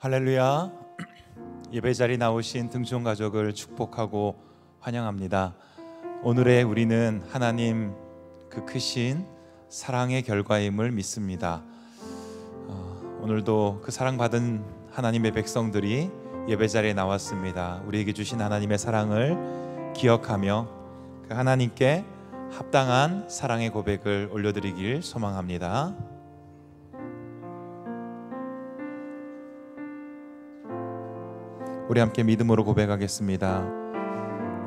할렐루야. 예배 자리 나오신 등촌 가족을 축복하고 환영합니다. 오늘의 우리는 하나님 그 크신 사랑의 결과임을 믿습니다. 오늘도 그 사랑받은 하나님의 백성들이 예배 자리에 나왔습니다. 우리에게 주신 하나님의 사랑을 기억하며 그 하나님께 합당한 사랑의 고백을 올려드리길 소망합니다. 우리 함께 믿음으로 고백하겠습니다.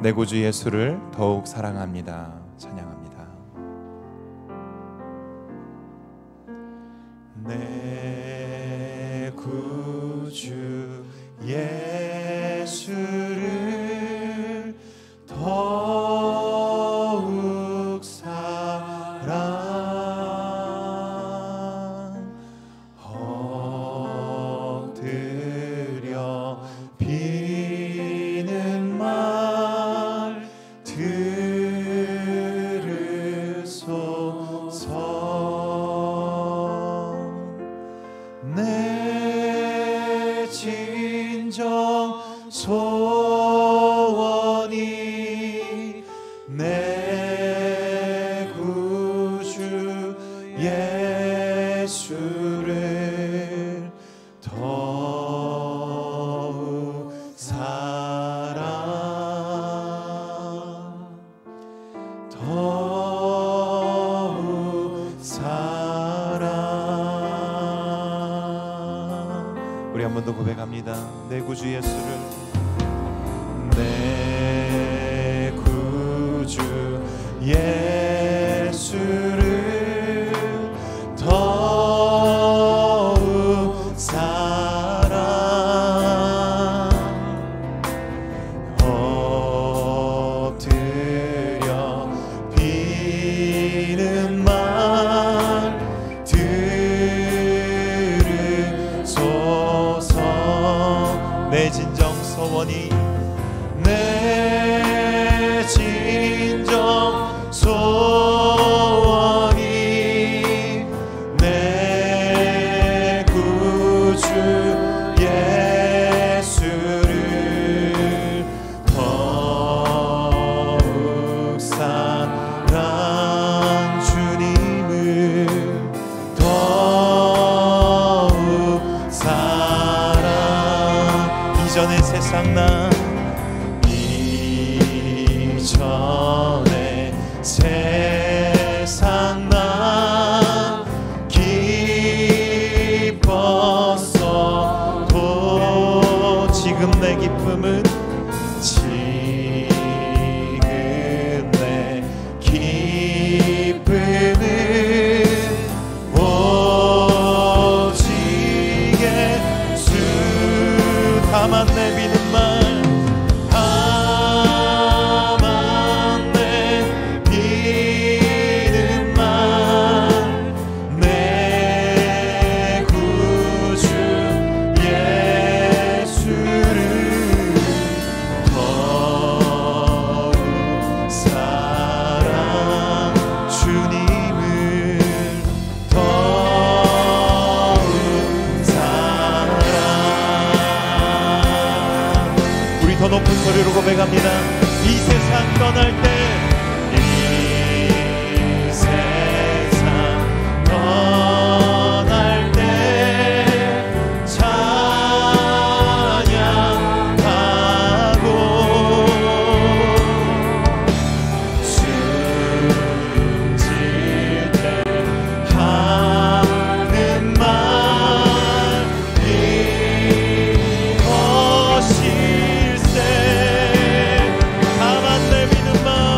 내 구주 예수를 더욱 사랑합니다. 찬양합니다. 내 구주 예수를 더욱 사랑 엎드려 비는 말 들으소서. 내 진정 소원이 내 구주 예수를 더욱 사랑 더욱 사랑. 우리 한 번 더 고백합니다. 내 구주 예수를 내 구주 예수를 더욱 사랑 엎드려 비는 말 들으소서. 내 진정 소원이 내 진정 소원이 내 구주 예수를 더욱 사랑 주님을 더욱 사랑. 이전의 세상 나 이전의 세상 나 기뻤어도 지금 내 기쁨은 지금 내 기쁨은 오직 예수. 다만 내비는 말 더 높은 소리로 고백합니다. 이 세상 떠날 때 이 세상 떠날 때 찬양하고 숨질 때 하는 말 이것이 다만 내비는 말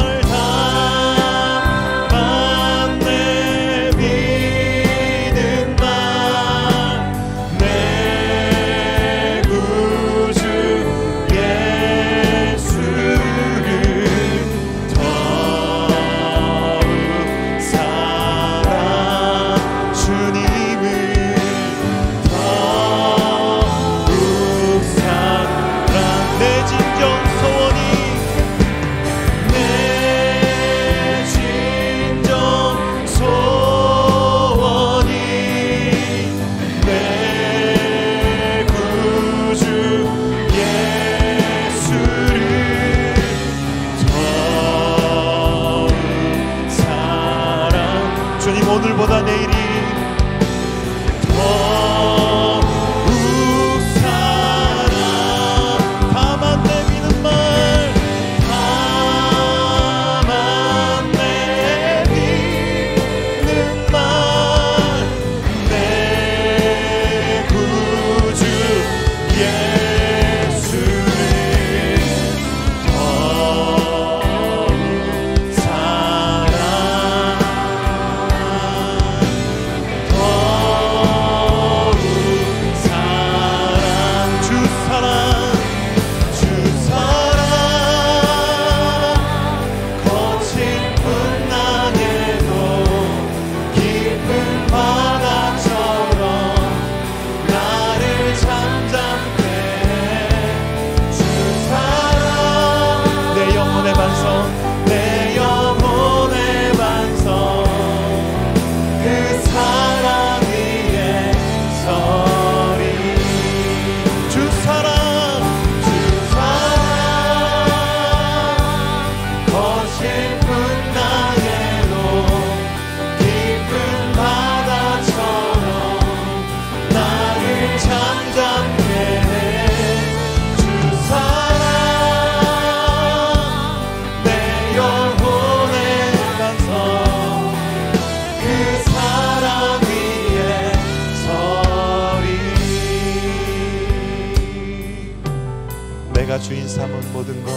주인 삼은 모든 것,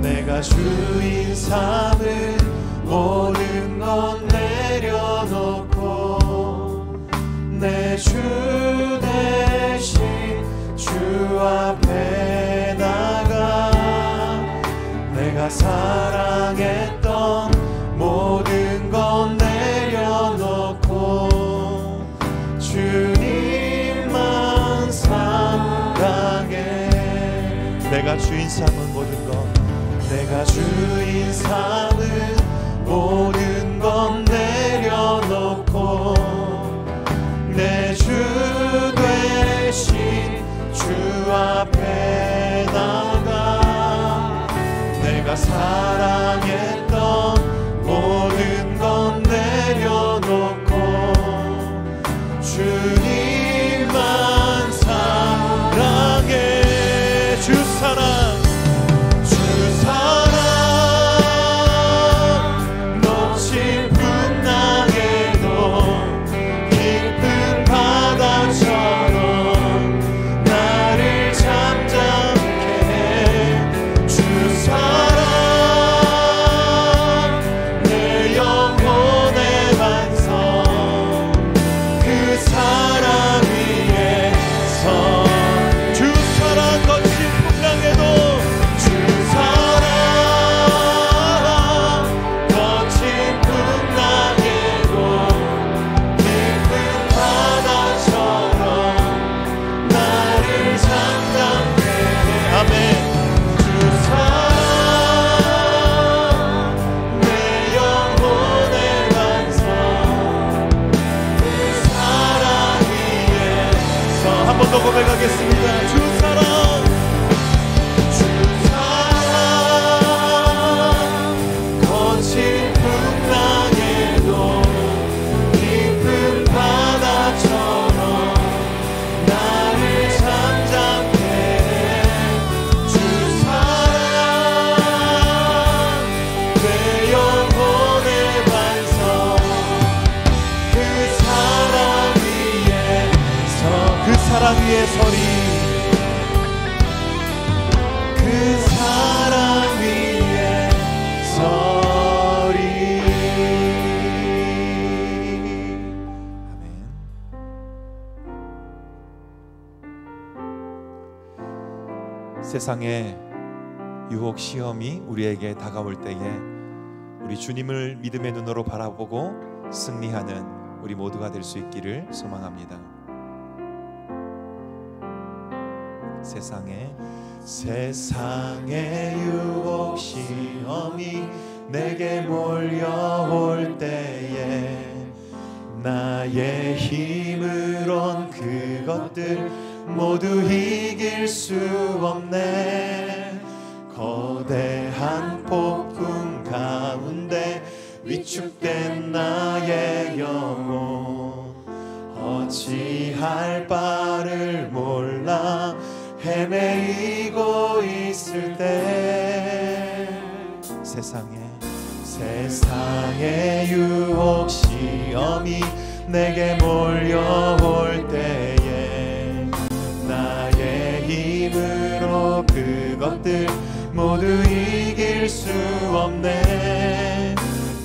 내가 주인 삼은 모든 것 내려놓고 내 주 대신 주 앞에 나가 내가 사랑했던 모든 것 내려놓고 주님만 사랑해. 내가 주인 삼은 모든 것, 내가 주인 삼은 모든 것 내려놓고 내 주 대신 주 앞에 나가 내가 사랑했던 모든 것 내려놓고 주님만 사랑해. 주 사랑 놓친 풍랑에도 깊은 바다처럼 나를 잠잠케 해. 주 사랑 내 영혼의 반성 그 사랑 위에서 주 사랑 거친 풍랑에도 한 번 더 고백하겠습니다. 주 사랑 거친 풍랑에도 깊은 바다처럼 나를 잠잠케 해. 주 사랑 내 영혼의 반성 그 사랑 위에 서리 그 사랑 위에 서리. 아멘. 세상의 유혹 시험이 우리에게 다가올 때에 우리 주님을 믿음의 눈으로 바라보고 승리하는 우리 모두가 될 수 있기를 소망합니다. 세상의 유혹 시험이 내게 몰려올 때에 나의 힘으론 그것들 모두 이길 수 없네. 거대한 폭풍 가운데 위축된 나의 영혼 어찌할 바를 몰라 헤매이고 있을 때 세상의 유혹 시험이 내게 몰려올 때에 나의 힘으로 그것들 모두 이길 수 없네.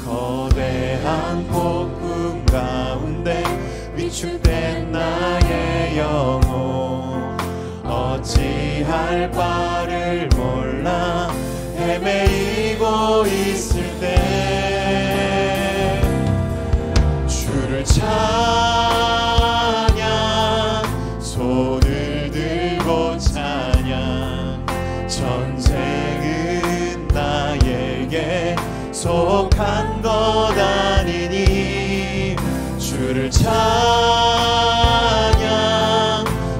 거대한 폭풍 가운데 위축된 나의 영혼 어찌할 바를 몰라 헤매이고 있을 때 주를 찬양 손을 들고 찬양 전쟁은 나에게 속한 것 아니니 주를 찬양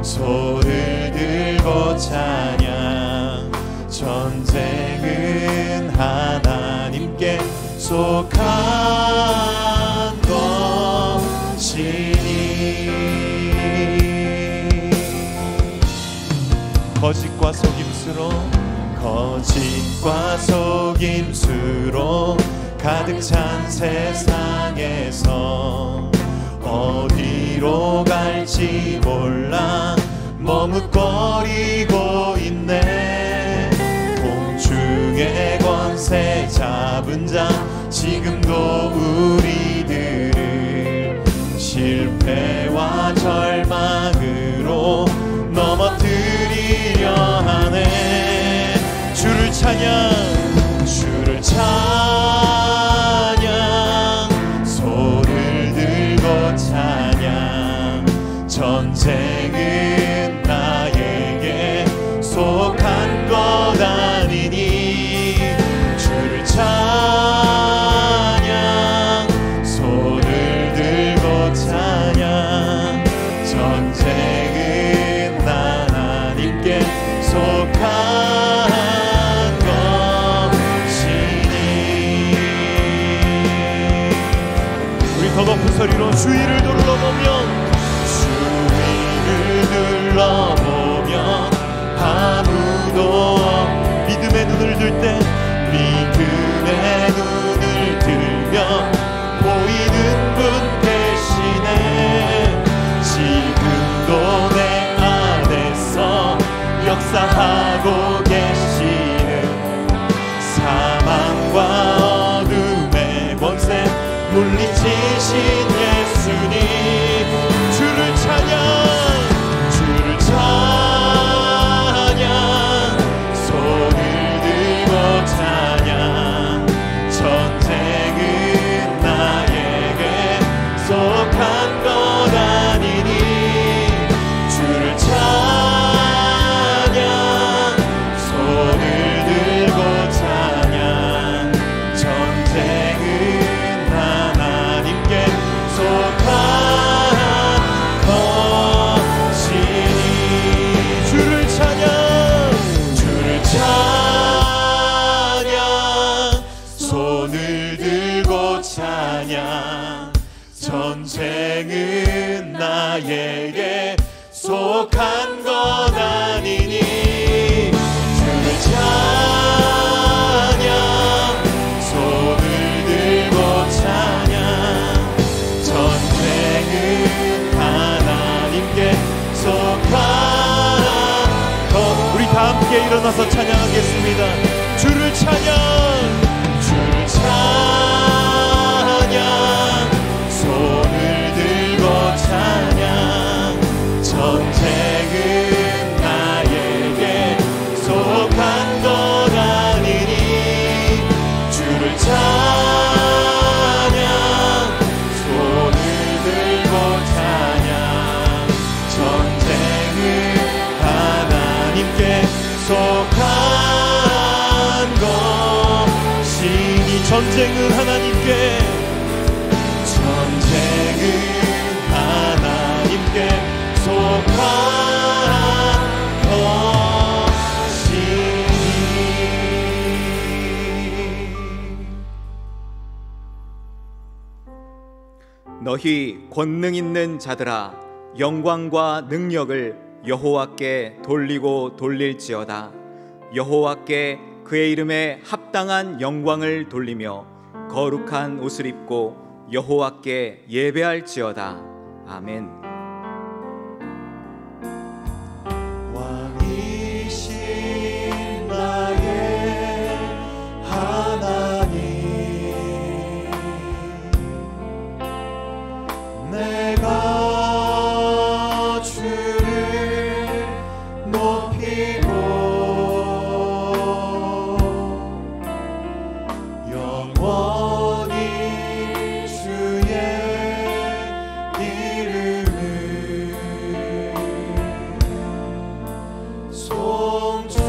손을 들고 찬양 전쟁은 하나님께 속한 것이니. 거짓과 속임수로 가득 찬 세상에서 어디로 갈지 몰라 머뭇거리고 있네. 공중의 권세 잡은 자 지금도 우리들을 실패와 절망으로 넘어뜨리려 하네. 주를 찬양, 주를 찬양, 손을 들고 찬양. 전쟁은 나에게 속한 것 아니니. 주를 찬양, 손을 들고 찬양. 전쟁은 하나님께 속한 것이니. 우리 더 높은 소리로 주위를 둘러보면, 주위를 둘러보면 아무도 믿음의 눈을 들 때, 믿음의 눈을 들면 보이는 분 계시네. 지금도 내 안에서 역사하고 계시는 사망과 어둠의 권세 물리치신 예수님. 주를 찬양, 주를 찬양, 손을 들고 찬양. 전쟁은 나에게 속한 것 아니니. 주를 찬양, 손을 들고 찬양. 전쟁은 하나님께 속한 것이니. 주를 찬양, 주를 찬양, 손을 들고 찬양. 전쟁은 나에게 속한 것 아니니. 주를 찬양, 손을 들고 찬양. 전쟁은 하나님께 속한 것. 우리 다 함께 일어나서 찬양하겠습니다. 주를 찬양, 주를 찬양, 손을 들고 찬양. 전쟁은 나에게 속한 것 아니니. 주를 찬양, 손을 들고 찬양. 전쟁은 하나님께 속한 것이니. 전쟁은 하나님께, 전쟁은 하나님께 속한 것이니. 너희 권능 있는 자들아, 영광과 능력을 여호와께 돌리고 돌릴지어다. 여호와께 그의 이름에 합당한 영광을 돌리며 거룩한 옷을 입고 여호와께 예배할지어다. 아멘. 왕이신 나의 하나님, 내가 주를 높이고 영원히 주의 이름을 송축하리이다.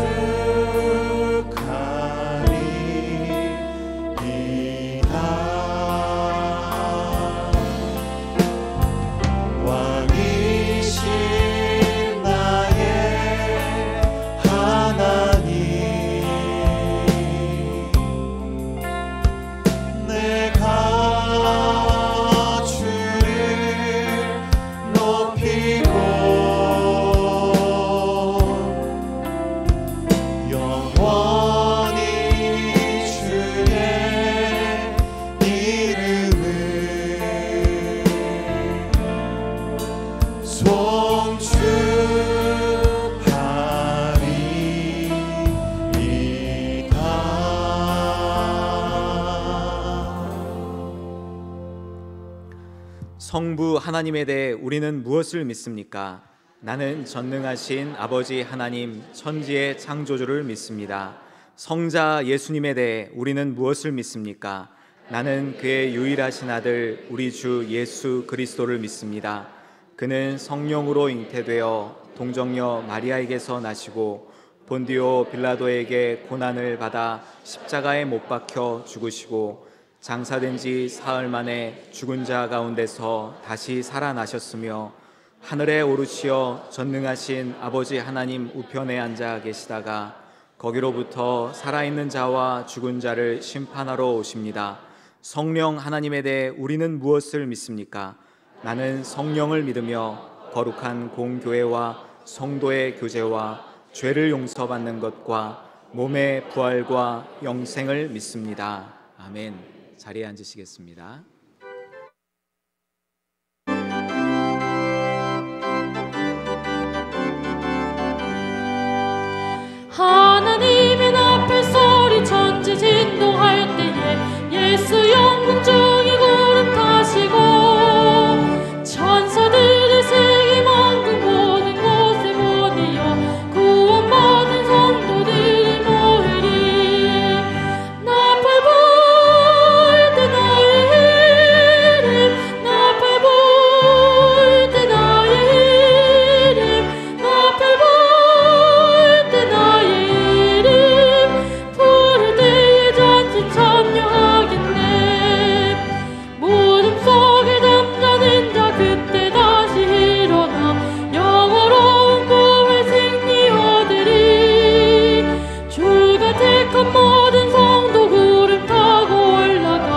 성부 하나님에 대해 우리는 무엇을 믿습니까? 나는 전능하신 아버지 하나님 천지의 창조주를 믿습니다. 성자 예수님에 대해 우리는 무엇을 믿습니까? 나는 그의 유일하신 아들 우리 주 예수 그리스도를 믿습니다. 그는 성령으로 잉태되어 동정녀 마리아에게서 나시고 본디오 빌라도에게 고난을 받아 십자가에 못 박혀 죽으시고 장사된 지 사흘 만에 죽은 자 가운데서 다시 살아나셨으며 하늘에 오르시어 전능하신 아버지 하나님 우편에 앉아 계시다가 거기로부터 살아있는 자와 죽은 자를 심판하러 오십니다. 성령 하나님에 대해 우리는 무엇을 믿습니까? 나는 성령을 믿으며 거룩한 공교회와 성도의 교제와 죄를 용서받는 것과 몸의 부활과 영생을 믿습니다. 아멘. 자리에 앉으시겠습니다. 하나님의 나팔 소리 천지 진동할 때에 예수 영광 중에 구름 타시고 천사들의 세계 만국 모든 곳에 모이어 구원받은 성도들이 모이리. 나팔 불 때 나의 이름 나팔 불 때 나의 이름 나팔 불 때 나의 이름 부를 때에 잔치 참여하겠네. 무덤 속에 잠자는 자 그때 다시 일어나 영원로운 구원의 승리 얻으리. 주가 택한 모든 성도 구름 타고 올라가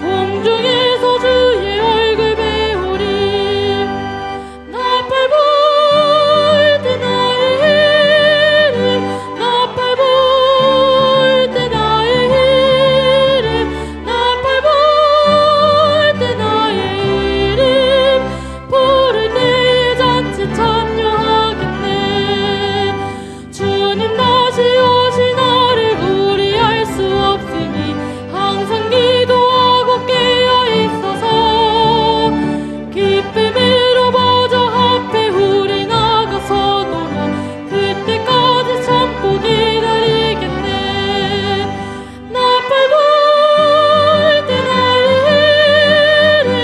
공중에서 주의 얼굴 배우리. 나팔 불 때 나의 이름 나팔 불 때 나의 이름 나팔 불 때 나의 이름 부를 때에 잔치 참여하겠네. 주님 다시 오신 날을 우리 알 수 없으니 항상 기도하고 깨어 있어서 기쁨으로 보좌 앞에 우리 나가서도록 그때까지 참고 기다리겠네. 나팔 불 때 나의 이름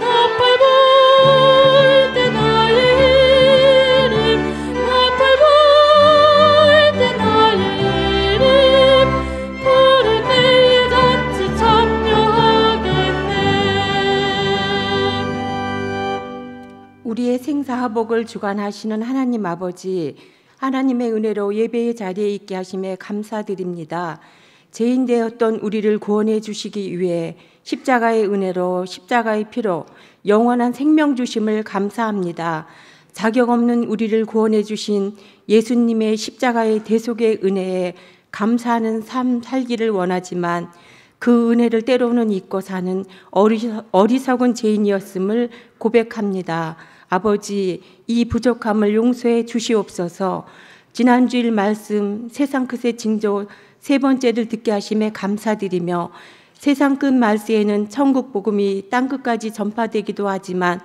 나팔 불 때 나의 이름 나팔 불 때 나의 이름 부를 때에 잔치 참여하겠네. 우리의 생사화복을 주관하시는 하나님 아버지, 하나님의 은혜로 예배의 자리에 있게 하심에 감사드립니다. 죄인 되었던 우리를 구원해 주시기 위해 십자가의 은혜로 십자가의 피로 영원한 생명 주심을 감사합니다. 자격 없는 우리를 구원해 주신 예수님의 십자가의 대속의 은혜에 감사하는 삶 살기를 원하지만 그 은혜를 때로는 잊고 사는 어리석은 죄인이었음을 고백합니다. 아버지, 이 부족함을 용서해 주시옵소서. 지난주일 말씀 세상 끝의 징조 세 번째를 듣게 하심에 감사드리며 세상 끝 말세에는 천국 복음이 땅 끝까지 전파되기도 하지만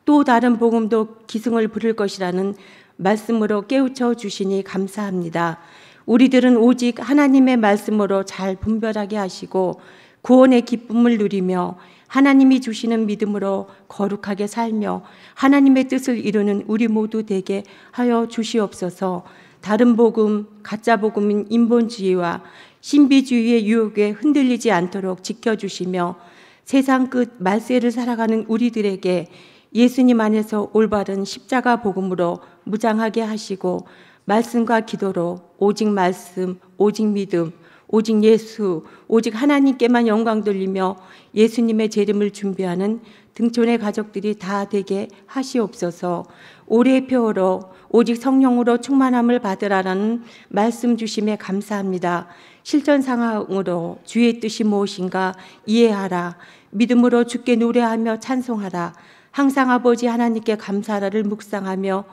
또 다른 복음도 기승을 부를 것이라는 말씀으로 깨우쳐 주시니 감사합니다. 우리들은 오직 하나님의 말씀으로 잘 분별하게 하시고 구원의 기쁨을 누리며 하나님이 주시는 믿음으로 거룩하게 살며 하나님의 뜻을 이루는 우리 모두 되게 하여 주시옵소서. 다른 복음, 가짜 복음인 인본주의와 신비주의의 유혹에 흔들리지 않도록 지켜주시며 세상 끝 말세를 살아가는 우리들에게 예수님 안에서 올바른 십자가 복음으로 무장하게 하시고 말씀과 기도로 오직 말씀, 오직 믿음, 오직 예수, 오직 하나님께만 영광 돌리며 예수님의 재림을 준비하는 등촌의 가족들이 다 되게 하시옵소서. 올해의 표어로 오직 성령으로 충만함을 받으라라는 말씀 주심에 감사합니다. 실전 상황으로 주의 뜻이 무엇인가 이해하라. 믿음으로 주께 노래하며 찬송하라. 항상 아버지 하나님께 감사하라를 묵상하며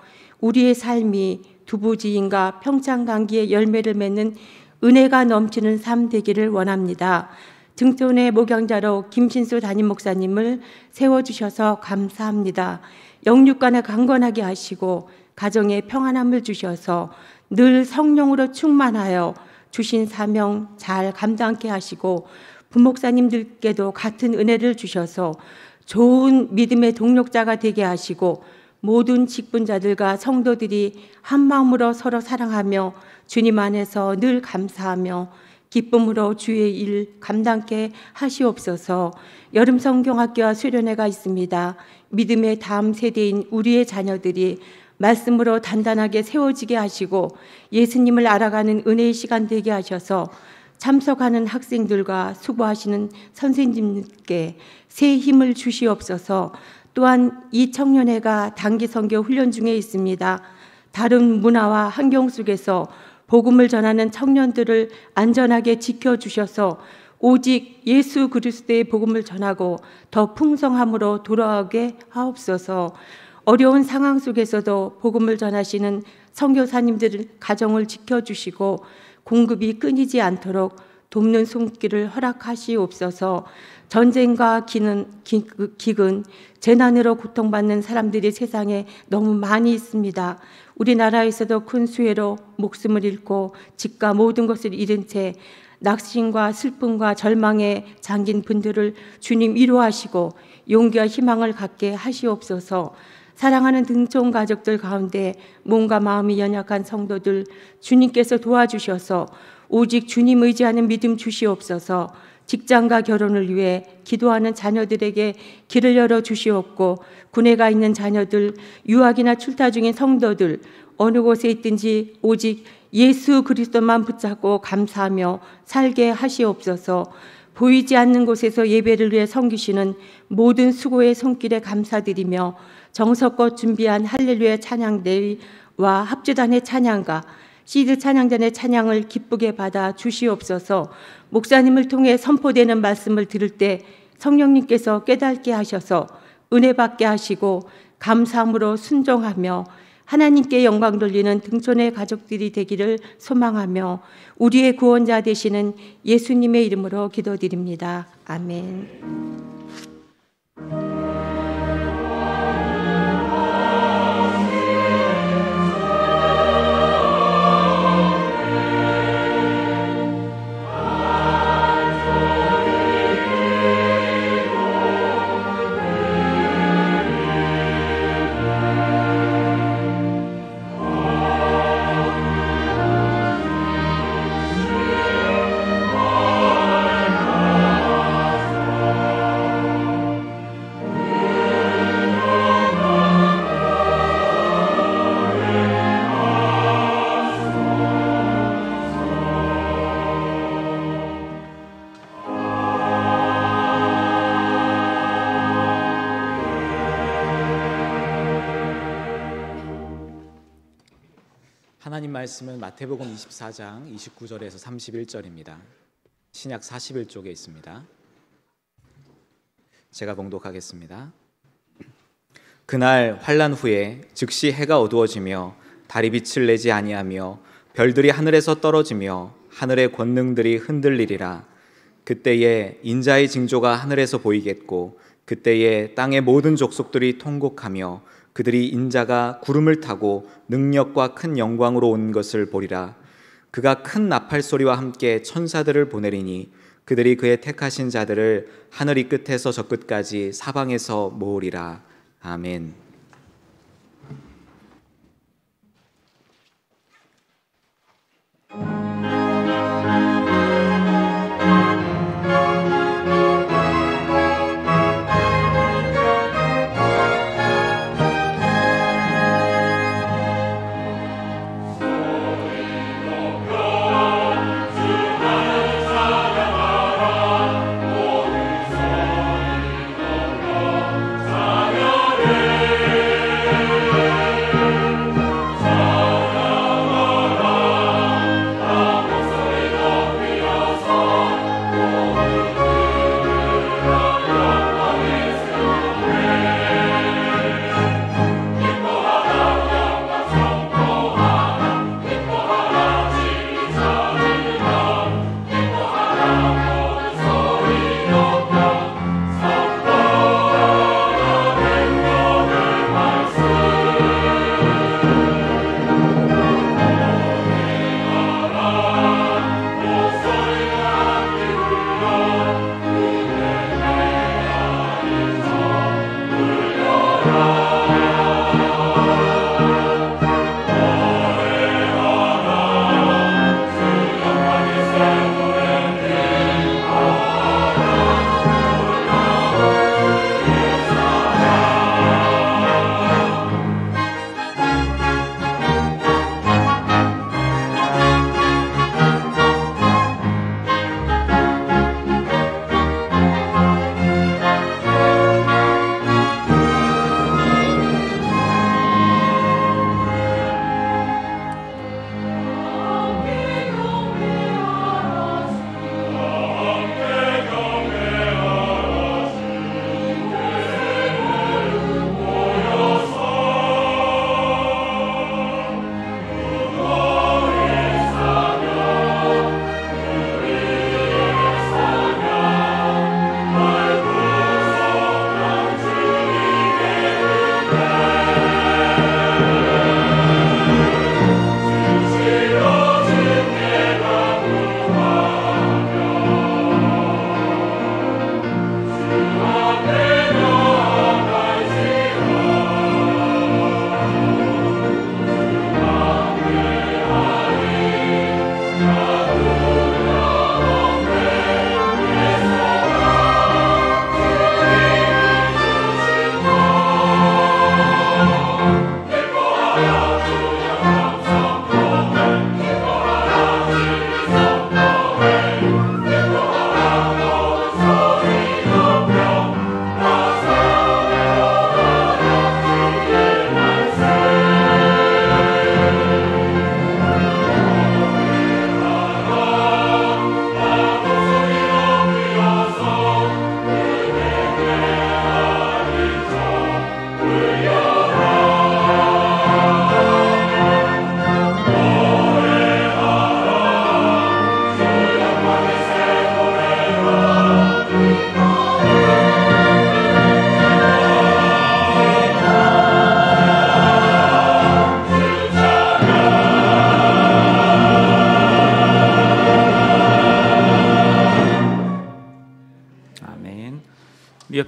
우리의 삶이 두부지인과 평창감기의 열매를 맺는 은혜가 넘치는 삶 되기를 원합니다. 등촌의 목양자로 김신수 담임 목사님을 세워주셔서 감사합니다. 영육간을 강건하게 하시고 가정에 평안함을 주셔서 늘 성령으로 충만하여 주신 사명 잘 감당케 하시고 부목사님들께도 같은 은혜를 주셔서 좋은 믿음의 동력자가 되게 하시고 모든 직분자들과 성도들이 한 마음으로 서로 사랑하며 주님 안에서 늘 감사하며 기쁨으로 주의 일 감당케 하시옵소서. 여름 성경학교와 수련회가 있습니다. 믿음의 다음 세대인 우리의 자녀들이 말씀으로 단단하게 세워지게 하시고 예수님을 알아가는 은혜의 시간 되게 하셔서 참석하는 학생들과 수고하시는 선생님께 새 힘을 주시옵소서. 또한 이 청년회가 단기 선교 훈련 중에 있습니다. 다른 문화와 환경 속에서 복음을 전하는 청년들을 안전하게 지켜주셔서 오직 예수 그리스도의 복음을 전하고 더 풍성함으로 돌아오게 하옵소서. 어려운 상황 속에서도 복음을 전하시는 선교사님들 가정을 지켜주시고 공급이 끊이지 않도록 돕는 손길을 허락하시옵소서. 전쟁과 기근, 재난으로 고통받는 사람들이 세상에 너무 많이 있습니다. 우리나라에서도 큰 수해로 목숨을 잃고 집과 모든 것을 잃은 채 낙심과 슬픔과 절망에 잠긴 분들을 주님 위로하시고 용기와 희망을 갖게 하시옵소서. 사랑하는 등촌 가족들 가운데 몸과 마음이 연약한 성도들 주님께서 도와주셔서 오직 주님 의지하는 믿음 주시옵소서. 직장과 결혼을 위해 기도하는 자녀들에게 길을 열어 주시옵고 군에 가 있는 자녀들, 유학이나 출타 중인 성도들 어느 곳에 있든지 오직 예수 그리스도만 붙잡고 감사하며 살게 하시옵소서. 보이지 않는 곳에서 예배를 위해 섬기시는 모든 수고의 손길에 감사드리며 정성껏 준비한 할렐루야 찬양대와 합주단의 찬양과 시드 찬양단의 찬양을 기쁘게 받아 주시옵소서. 목사님을 통해 선포되는 말씀을 들을 때 성령님께서 깨닫게 하셔서 은혜 받게 하시고 감사함으로 순종하며 하나님께 영광 돌리는 등촌의 가족들이 되기를 소망하며 우리의 구원자 되시는 예수님의 이름으로 기도드립니다. 아멘. 하나님 말씀은 마태복음 24장 29절에서 31절입니다. 신약 41쪽에 있습니다. 제가 봉독하겠습니다. 그날 환난 후에 즉시 해가 어두워지며 달이 빛을 내지 아니하며 별들이 하늘에서 떨어지며 하늘의 권능들이 흔들리리라. 그때에 인자의 징조가 하늘에서 보이겠고 그때에 땅의 모든 족속들이 통곡하며 그들이 인자가 구름을 타고 능력과 큰 영광으로 온 것을 보리라. 그가 큰 나팔 소리와 함께 천사들을 보내리니 그들이 그의 택하신 자들을 하늘 이 끝에서 저 끝까지 사방에서 모으리라. 아멘. 주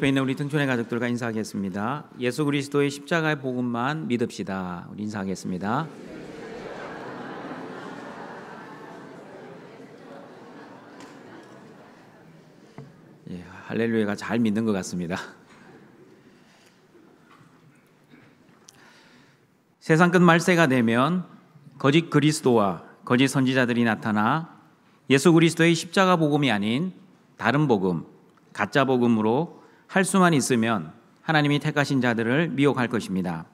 옆에 있는 우리 등촌의 가족들과 인사하겠습니다. 예수 그리스도의 십자가의 복음만 믿읍시다. 우리 인사하겠습니다. 예, 할렐루야가 잘 믿는 것 같습니다. 세상 끝 말세가 되면 거짓 그리스도와 거짓 선지자들이 나타나 예수 그리스도의 십자가 복음이 아닌 다른 복음, 가짜 복음으로 할 수만 있으면 하나님이 택하신 자들을 미혹할 것입니다.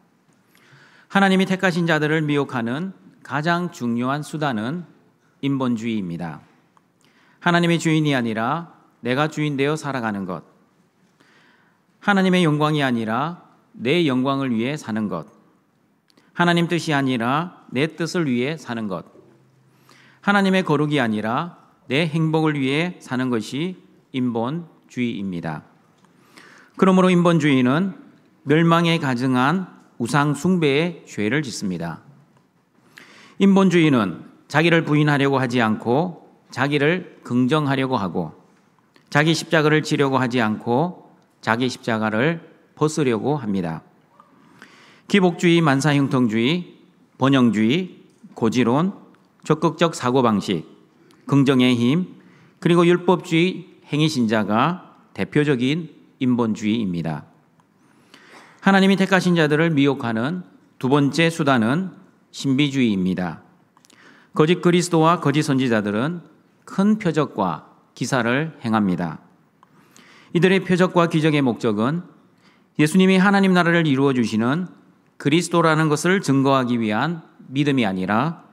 하나님이 택하신 자들을 미혹하는 가장 중요한 수단은 인본주의입니다. 하나님의 주인이 아니라 내가 주인 되어 살아가는 것, 하나님의 영광이 아니라 내 영광을 위해 사는 것, 하나님 뜻이 아니라 내 뜻을 위해 사는 것, 하나님의 거룩이 아니라 내 행복을 위해 사는 것이 인본주의입니다. 그러므로 인본주의는 멸망에 가증한 우상 숭배의 죄를 짓습니다. 인본주의는 자기를 부인하려고 하지 않고 자기를 긍정하려고 하고, 자기 십자가를 지려고 하지 않고 자기 십자가를 벗으려고 합니다. 기복주의, 만사형통주의, 번영주의, 고지론, 적극적 사고방식, 긍정의 힘, 그리고 율법주의, 행위신자가 대표적인 인본주의입니다. 하나님이 택하신 자들을 미혹하는 두 번째 수단은 신비주의입니다. 거짓 그리스도와 거짓 선지자들은 큰 표적과 기사를 행합니다. 이들의 표적과 기적의 목적은 예수님이 하나님 나라를 이루어 주시는 그리스도라는 것을 증거하기 위한 믿음이 아니라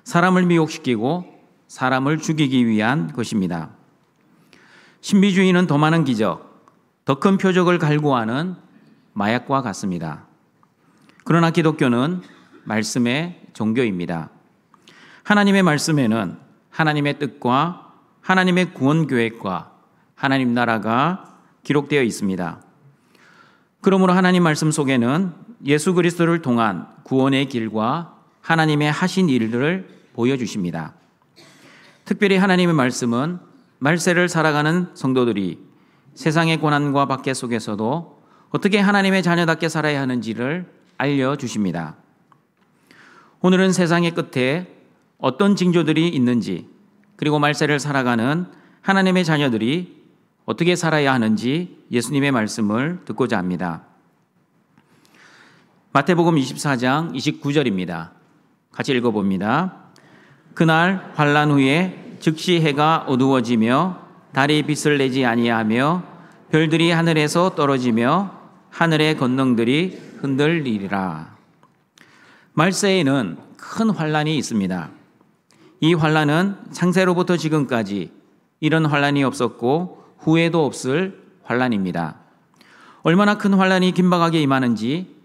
사람을 미혹시키고 사람을 죽이기 위한 것입니다. 신비주의는 더 많은 기적, 더 큰 표적을 갈구하는 마약과 같습니다. 그러나 기독교는 말씀의 종교입니다. 하나님의 말씀에는 하나님의 뜻과 하나님의 구원 계획과 하나님 나라가 기록되어 있습니다. 그러므로 하나님 말씀 속에는 예수 그리스도를 통한 구원의 길과 하나님의 하신 일들을 보여주십니다. 특별히 하나님의 말씀은 말세를 살아가는 성도들이 세상의 고난과 박해 속에서도 어떻게 하나님의 자녀답게 살아야 하는지를 알려주십니다. 오늘은 세상의 끝에 어떤 징조들이 있는지, 그리고 말세를 살아가는 하나님의 자녀들이 어떻게 살아야 하는지 예수님의 말씀을 듣고자 합니다. 마태복음 24장 29절입니다. 같이 읽어봅니다. 그날 환난 후에 즉시 해가 어두워지며 달이 빛을 내지 아니하며 별들이 하늘에서 떨어지며 하늘의 권능들이 흔들리리라. 말세에는 큰 환난이 있습니다. 이 환난은 창세로부터 지금까지 이런 환난이 없었고 후에도 없을 환난입니다. 얼마나 큰 환난이 긴박하게 임하는지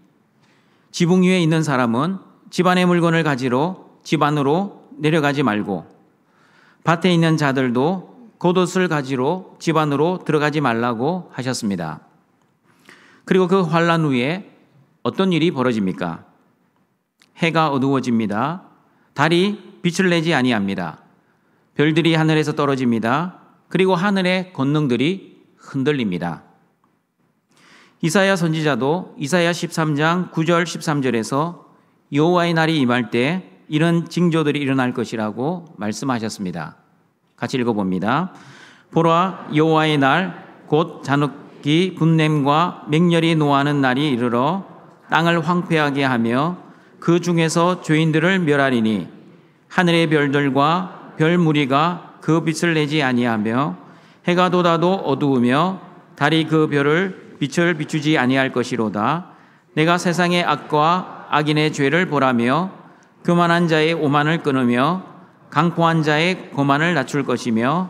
지붕 위에 있는 사람은 집안의 물건을 가지러 집 안으로 내려가지 말고, 밭에 있는 자들도 겉옷을 가지러 집 안으로 들어가지 말라고 하셨습니다. 그리고 그 환난 후에 어떤 일이 벌어집니까? 해가 어두워집니다. 달이 빛을 내지 아니합니다. 별들이 하늘에서 떨어집니다. 그리고 하늘의 권능들이 흔들립니다. 이사야 선지자도 이사야 13장 9절 13절에서 여호와의 날이 임할 때 이런 징조들이 일어날 것이라고 말씀하셨습니다. 같이 읽어봅니다. 보라, 여호와의 날 곧 잔혹기 분냄과 맹렬히 노하는 날이 이르러 땅을 황폐하게 하며 그 중에서 죄인들을 멸하리니 하늘의 별들과 별 무리가 그 빛을 내지 아니하며 해가 돋아도 어두우며 달이 그 별을 빛을 비추지 아니할 것이로다. 내가 세상의 악과 악인의 죄를 보라며 교만한 자의 오만을 끊으며 강포한 자의 고만을 낮출 것이며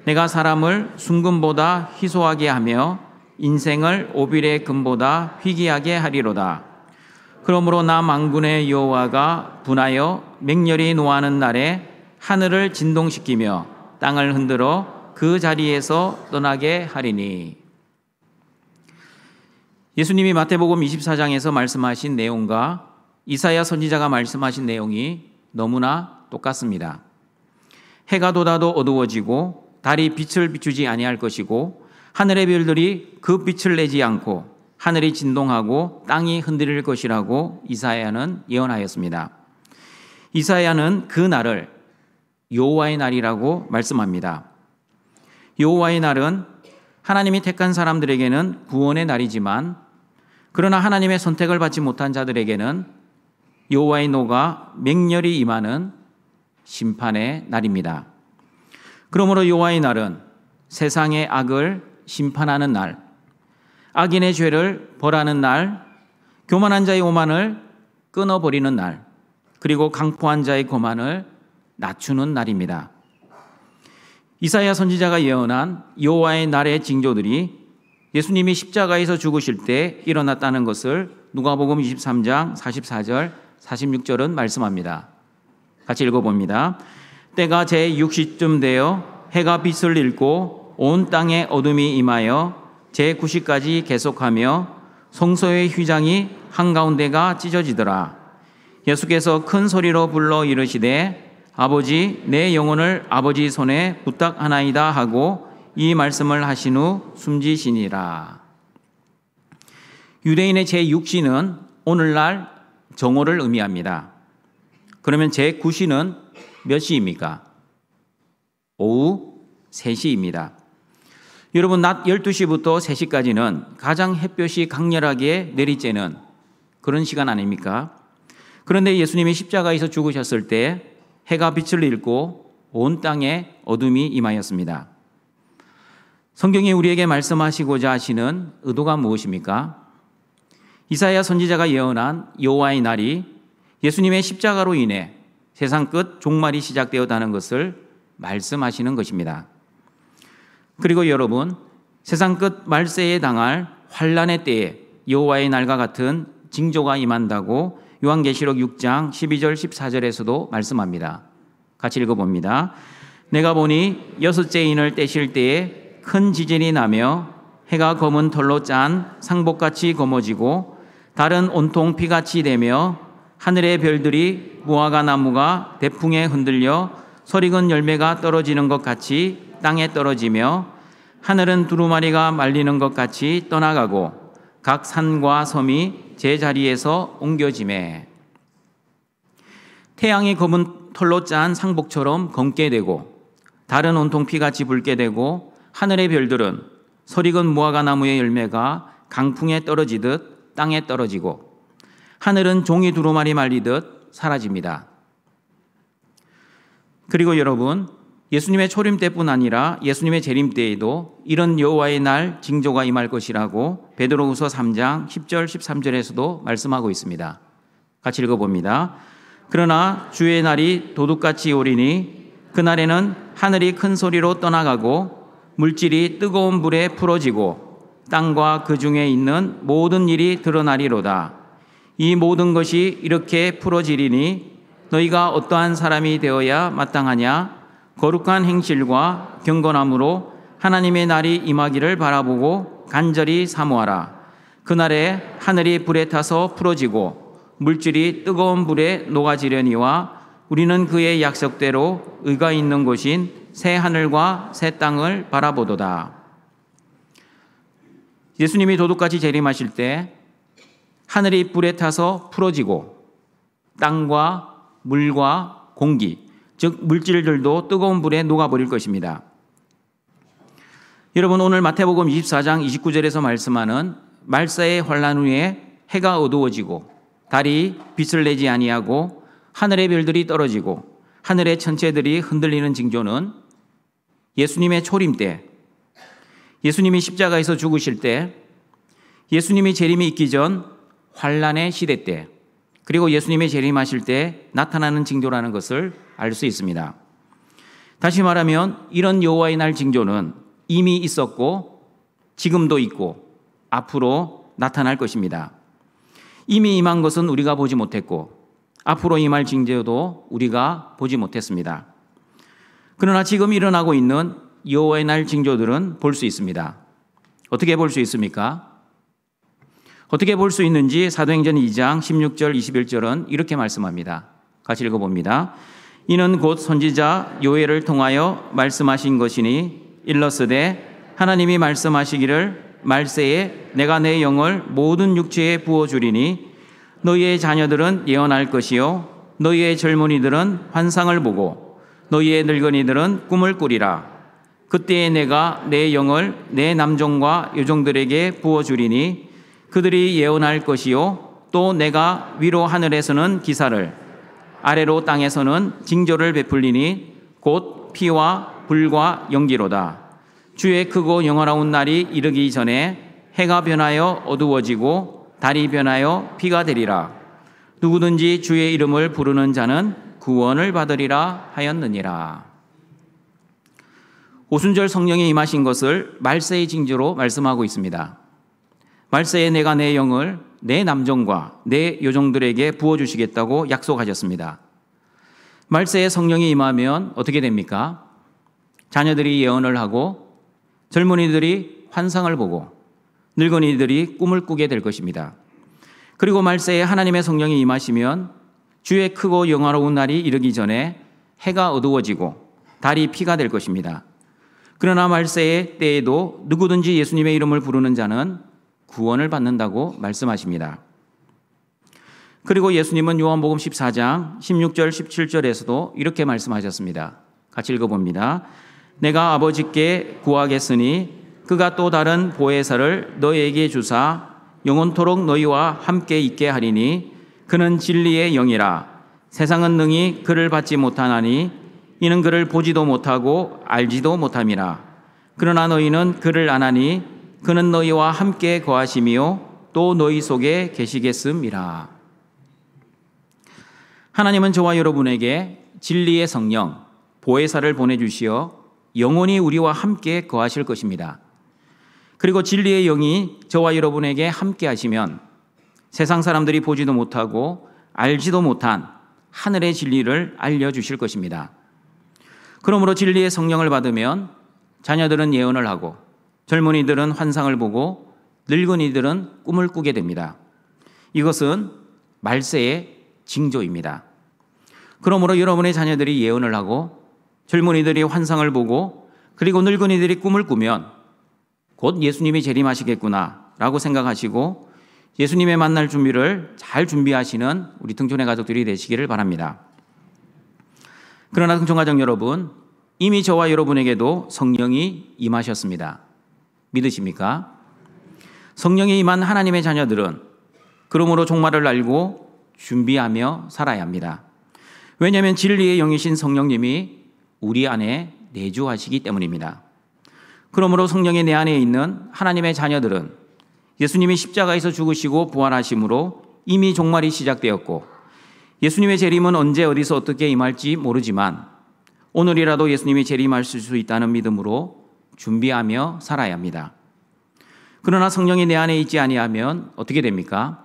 내가 사람을 순금보다 희소하게 하며 인생을 오빌의 금보다 희귀하게 하리로다. 그러므로 나 만군의 여호와가 분하여 맹렬히 노하는 날에 하늘을 진동시키며 땅을 흔들어 그 자리에서 떠나게 하리니. 예수님이 마태복음 24장에서 말씀하신 내용과 이사야 선지자가 말씀하신 내용이 너무나 똑같습니다. 해가 돋아도 어두워지고 달이 빛을 비추지 아니할 것이고 하늘의 별들이 그 빛을 내지 않고 하늘이 진동하고 땅이 흔들릴 것이라고 이사야는 예언하였습니다. 이사야는 그 날을 여호와의 날이라고 말씀합니다. 여호와의 날은 하나님이 택한 사람들에게는 구원의 날이지만, 그러나 하나님의 선택을 받지 못한 자들에게는 여호와의 노가 맹렬히 임하는 심판의 날입니다. 그러므로 여호와의 날은 세상의 악을 심판하는 날, 악인의 죄를 벌하는 날, 교만한 자의 오만을 끊어버리는 날, 그리고 강포한 자의 고만을 낮추는 날입니다. 이사야 선지자가 예언한 여호와의 날의 징조들이 예수님이 십자가에서 죽으실 때 일어났다는 것을 누가복음 23장 44절 46절은 말씀합니다. 같이 읽어봅니다. 때가 제6시쯤 되어 해가 빛을 잃고 온 땅에 어둠이 임하여 제9시까지 계속하며 성소의 휘장이 한가운데가 찢어지더라. 예수께서 큰 소리로 불러 이르시되 아버지, 내 영혼을 아버지 손에 부탁하나이다 하고 이 말씀을 하신 후 숨지시니라. 유대인의 제6시는 오늘날 정오를 의미합니다. 그러면 제9시는 몇 시입니까? 오후 3시입니다. 여러분, 낮 12시부터 3시까지는 가장 햇볕이 강렬하게 내리쬐는 그런 시간 아닙니까? 그런데 예수님이 십자가에서 죽으셨을 때 해가 빛을 잃고 온 땅에 어둠이 임하였습니다. 성경이 우리에게 말씀하시고자 하시는 의도가 무엇입니까? 이사야 선지자가 예언한 여호와의 날이 예수님의 십자가로 인해 세상 끝 종말이 시작되었다는 것을 말씀하시는 것입니다. 그리고 여러분, 세상 끝 말세에 당할 환난의 때에 여호와의 날과 같은 징조가 임한다고 요한계시록 6장 12절 14절에서도 말씀합니다. 같이 읽어봅니다. 내가 보니 여섯째 인을 떼실 때에 큰 지진이 나며 해가 검은 털로 짠 상복같이 검어지고 달은 온통 피같이 되며 하늘의 별들이 무화과 나무가 대풍에 흔들려 설익은 열매가 떨어지는 것 같이 땅에 떨어지며 하늘은 두루마리가 말리는 것 같이 떠나가고 각 산과 섬이 제자리에서 옮겨지매 태양이 검은 털로 짠 상복처럼 검게 되고 달은 온통 피같이 붉게 되고 하늘의 별들은 설익은 무화과 나무의 열매가 강풍에 떨어지듯 땅에 떨어지고 하늘은 종이 두루마리 말리듯 사라집니다. 그리고 여러분, 예수님의 초림 때뿐 아니라 예수님의 재림 때에도 이런 여호와의 날 징조가 임할 것이라고 베드로후서 3장 10절 13절에서도 말씀하고 있습니다. 같이 읽어봅니다. 그러나 주의 날이 도둑같이 오리니 그날에는 하늘이 큰 소리로 떠나가고 물질이 뜨거운 불에 풀어지고 땅과 그 중에 있는 모든 일이 드러나리로다. 이 모든 것이 이렇게 풀어지리니 너희가 어떠한 사람이 되어야 마땅하냐? 거룩한 행실과 경건함으로 하나님의 날이 임하기를 바라보고 간절히 사모하라. 그날에 하늘이 불에 타서 풀어지고 물질이 뜨거운 불에 녹아지려니와 우리는 그의 약속대로 의가 있는 곳인 새 하늘과 새 땅을 바라보도다. 예수님이 도둑같이 재림하실 때 하늘이 불에 타서 풀어지고 땅과 물과 공기, 즉 물질들도 뜨거운 불에 녹아버릴 것입니다. 여러분, 오늘 마태복음 24장 29절에서 말씀하는 말세의 환란 후에 해가 어두워지고 달이 빛을 내지 아니하고 하늘의 별들이 떨어지고 하늘의 천체들이 흔들리는 징조는 예수님의 초림 때, 예수님이 십자가에서 죽으실 때, 예수님이 재림이 있기 전 환란의 시대 때, 그리고 예수님이 재림하실 때 나타나는 징조라는 것을 알 수 있습니다. 다시 말하면 이런 여호와의 날 징조는 이미 있었고 지금도 있고 앞으로 나타날 것입니다. 이미 임한 것은 우리가 보지 못했고 앞으로 임할 징조도 우리가 보지 못했습니다. 그러나 지금 일어나고 있는 여호와의 날 징조들은 볼 수 있습니다. 어떻게 볼 수 있습니까? 어떻게 볼 수 있는지 사도행전 2장 16절 21절은 이렇게 말씀합니다. 같이 읽어봅니다. 이는 곧 선지자 요엘을 통하여 말씀하신 것이니 일러스되 하나님이 말씀하시기를 말세에 내가 내 영을 모든 육체에 부어주리니 너희의 자녀들은 예언할 것이요 너희의 젊은이들은 환상을 보고 너희의 늙은이들은 꿈을 꾸리라. 그때에 내가 내 영을 내 남종과 여종들에게 부어주리니 그들이 예언할 것이요 또 내가 위로 하늘에서는 기사를 아래로 땅에서는 징조를 베풀리니 곧 피와 불과 연기로다. 주의 크고 영화로운 날이 이르기 전에 해가 변하여 어두워지고 달이 변하여 피가 되리라. 누구든지 주의 이름을 부르는 자는 구원을 받으리라 하였느니라. 오순절 성령이 임하신 것을 말세의 징조로 말씀하고 있습니다. 말세에 내가 내 영을 내 남종과 내 여종들에게 부어주시겠다고 약속하셨습니다. 말세에 성령이 임하면 어떻게 됩니까? 자녀들이 예언을 하고 젊은이들이 환상을 보고 늙은이들이 꿈을 꾸게 될 것입니다. 그리고 말세에 하나님의 성령이 임하시면 주의 크고 영화로운 날이 이르기 전에 해가 어두워지고 달이 피가 될 것입니다. 그러나 말세의 때에도 누구든지 예수님의 이름을 부르는 자는 구원을 받는다고 말씀하십니다. 그리고 예수님은 요한복음 14장 16절 17절에서도 이렇게 말씀하셨습니다. 같이 읽어봅니다. 내가 아버지께 구하겠으니 그가 또 다른 보혜사를 너희에게 주사 영원토록 너희와 함께 있게 하리니 그는 진리의 영이라. 세상은 능히 그를 받지 못하나니 이는 그를 보지도 못하고 알지도 못함이라. 그러나 너희는 그를 아나니 그는 너희와 함께 거하시며 또 너희 속에 계시겠음이라. 하나님은 저와 여러분에게 진리의 성령, 보혜사를 보내주시어 영원히 우리와 함께 거하실 것입니다. 그리고 진리의 영이 저와 여러분에게 함께 하시면 세상 사람들이 보지도 못하고 알지도 못한 하늘의 진리를 알려주실 것입니다. 그러므로 진리의 성령을 받으면 자녀들은 예언을 하고 젊은이들은 환상을 보고 늙은이들은 꿈을 꾸게 됩니다. 이것은 말세의 징조입니다. 그러므로 여러분의 자녀들이 예언을 하고 젊은이들이 환상을 보고 그리고 늙은이들이 꿈을 꾸면 곧 예수님이 재림하시겠구나 라고 생각하시고 예수님의 만날 준비를 잘 준비하시는 우리 등촌의 가족들이 되시기를 바랍니다. 그러나 등촌가족 여러분, 이미 저와 여러분에게도 성령이 임하셨습니다. 믿으십니까? 성령이 임한 하나님의 자녀들은 그러므로 종말을 알고 준비하며 살아야 합니다. 왜냐하면 진리의 영이신 성령님이 우리 안에 내주하시기 때문입니다. 그러므로 성령이 내 안에 있는 하나님의 자녀들은 예수님이 십자가에서 죽으시고 부활하심으로 이미 종말이 시작되었고 예수님의 재림은 언제 어디서 어떻게 임할지 모르지만 오늘이라도 예수님이 재림하실 수 있다는 믿음으로 준비하며 살아야 합니다. 그러나 성령이 내 안에 있지 아니하면 어떻게 됩니까?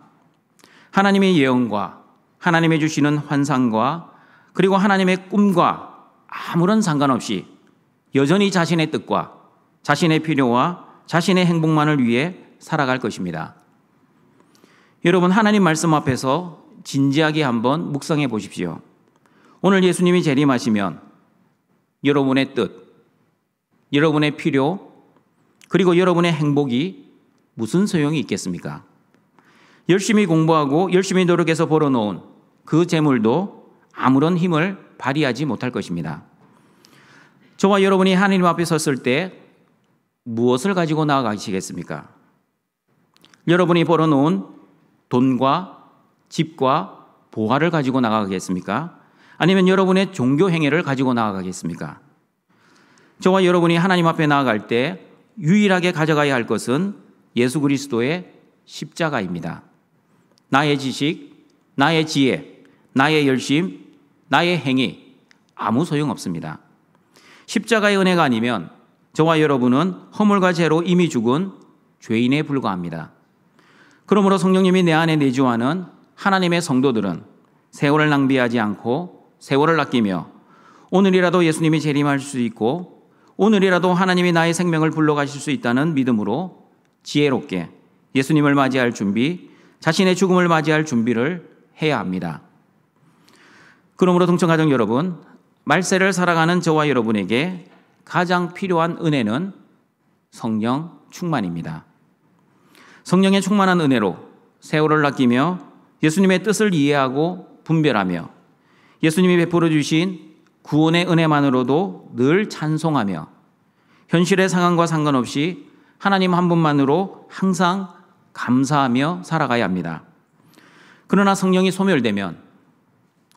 하나님의 예언과 하나님의 주시는 환상과 그리고 하나님의 꿈과 아무런 상관없이 여전히 자신의 뜻과 자신의 필요와 자신의 행복만을 위해 살아갈 것입니다. 여러분, 하나님 말씀 앞에서 진지하게 한번 묵상해 보십시오. 오늘 예수님이 재림하시면 여러분의 뜻, 여러분의 필요, 그리고 여러분의 행복이 무슨 소용이 있겠습니까? 열심히 공부하고 열심히 노력해서 벌어놓은 그 재물도 아무런 힘을 발휘하지 못할 것입니다. 저와 여러분이 하나님 앞에 섰을 때 무엇을 가지고 나아가시겠습니까? 여러분이 벌어놓은 돈과 집과 보화를 가지고 나아가겠습니까? 아니면 여러분의 종교 행위를 가지고 나아가겠습니까? 저와 여러분이 하나님 앞에 나아갈 때 유일하게 가져가야 할 것은 예수 그리스도의 십자가입니다. 나의 지식, 나의 지혜, 나의 열심, 나의 행위 아무 소용없습니다. 십자가의 은혜가 아니면 저와 여러분은 허물과 죄로 이미 죽은 죄인에 불과합니다. 그러므로 성령님이 내 안에 내주하는 하나님의 성도들은 세월을 낭비하지 않고 세월을 아끼며 오늘이라도 예수님이 재림할 수 있고 오늘이라도 하나님이 나의 생명을 불러가실 수 있다는 믿음으로 지혜롭게 예수님을 맞이할 준비, 자신의 죽음을 맞이할 준비를 해야 합니다. 그러므로 동청가족 여러분, 말세를 살아가는 저와 여러분에게 가장 필요한 은혜는 성령 충만입니다. 성령의 충만한 은혜로 세월을 아끼며 예수님의 뜻을 이해하고 분별하며 예수님이 베풀어 주신 구원의 은혜만으로도 늘 찬송하며 현실의 상황과 상관없이 하나님 한 분만으로 항상 감사하며 살아가야 합니다. 그러나 성령이 소멸되면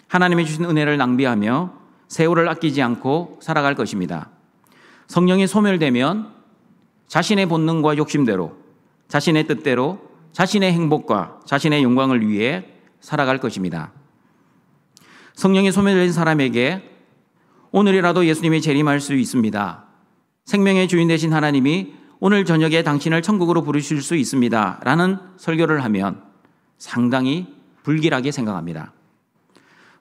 하나님이 주신 은혜를 낭비하며 세월을 아끼지 않고 살아갈 것입니다. 성령이 소멸되면 자신의 본능과 욕심대로 자신의 뜻대로 자신의 행복과 자신의 영광을 위해 살아갈 것입니다. 성령이 소멸된 사람에게 오늘이라도 예수님이 재림할 수 있습니다. 생명의 주인 되신 하나님이 오늘 저녁에 당신을 천국으로 부르실 수 있습니다. 라는 설교를 하면 상당히 불길하게 생각합니다.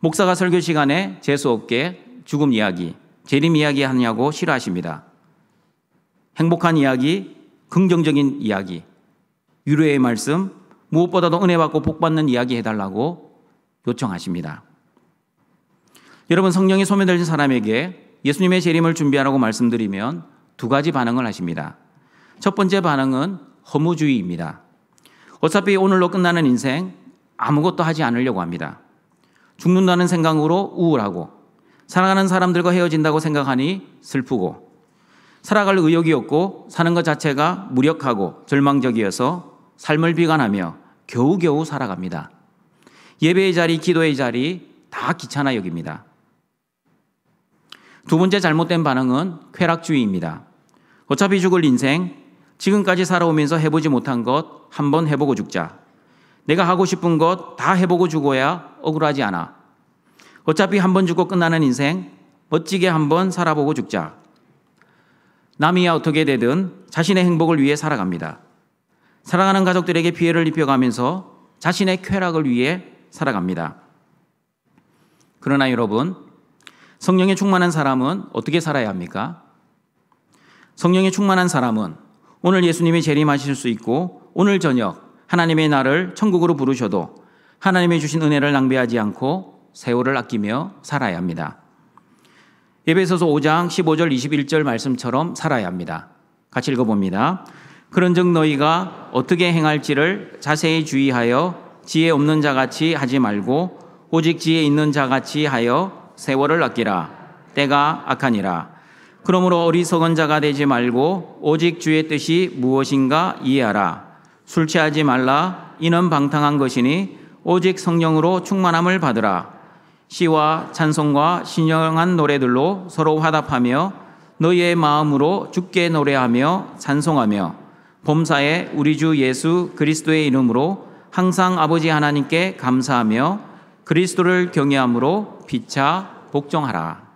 목사가 설교 시간에 재수없게 죽음 이야기, 재림 이야기 하냐고 싫어하십니다. 행복한 이야기, 긍정적인 이야기, 위로의 말씀, 무엇보다도 은혜 받고 복 받는 이야기 해달라고 요청하십니다. 여러분, 성령이 소멸된 사람에게 예수님의 재림을 준비하라고 말씀드리면 두 가지 반응을 하십니다. 첫 번째 반응은 허무주의입니다. 어차피 오늘로 끝나는 인생 아무것도 하지 않으려고 합니다. 죽는다는 생각으로 우울하고 사랑하는 사람들과 헤어진다고 생각하니 슬프고 살아갈 의욕이 없고 사는 것 자체가 무력하고 절망적이어서 삶을 비관하며 겨우겨우 살아갑니다. 예배의 자리, 기도의 자리 다 귀찮아 여깁니다. 두 번째 잘못된 반응은 쾌락주의입니다. 어차피 죽을 인생, 지금까지 살아오면서 해보지 못한 것 한번 해보고 죽자. 내가 하고 싶은 것 다 해보고 죽어야 억울하지 않아. 어차피 한번 죽고 끝나는 인생 멋지게 한번 살아보고 죽자. 남이야 어떻게 되든 자신의 행복을 위해 살아갑니다. 사랑하는 가족들에게 피해를 입혀가면서 자신의 쾌락을 위해 살아갑니다. 그러나 여러분, 성령에 충만한 사람은 어떻게 살아야 합니까? 성령에 충만한 사람은 오늘 예수님이 재림하실 수 있고 오늘 저녁 하나님의 나를 천국으로 부르셔도 하나님이 주신 은혜를 낭비하지 않고 세월을 아끼며 살아야 합니다. 에베소서 5장 15절 21절 말씀처럼 살아야 합니다. 같이 읽어봅니다. 그런즉 너희가 어떻게 행할지를 자세히 주의하여 지혜 없는 자같이 하지 말고 오직 지혜 있는 자같이 하여 세월을 아끼라. 때가 악하니라. 그러므로 어리석은 자가 되지 말고 오직 주의 뜻이 무엇인가 이해하라. 술 취하지 말라. 이는 방탕한 것이니 오직 성령으로 충만함을 받으라. 시와 찬송과 신령한 노래들로 서로 화답하며 너희의 마음으로 주께 노래하며 찬송하며 범사에 우리 주 예수 그리스도의 이름으로 항상 아버지 하나님께 감사하며 그리스도를 경외함으로 피차 복종하라.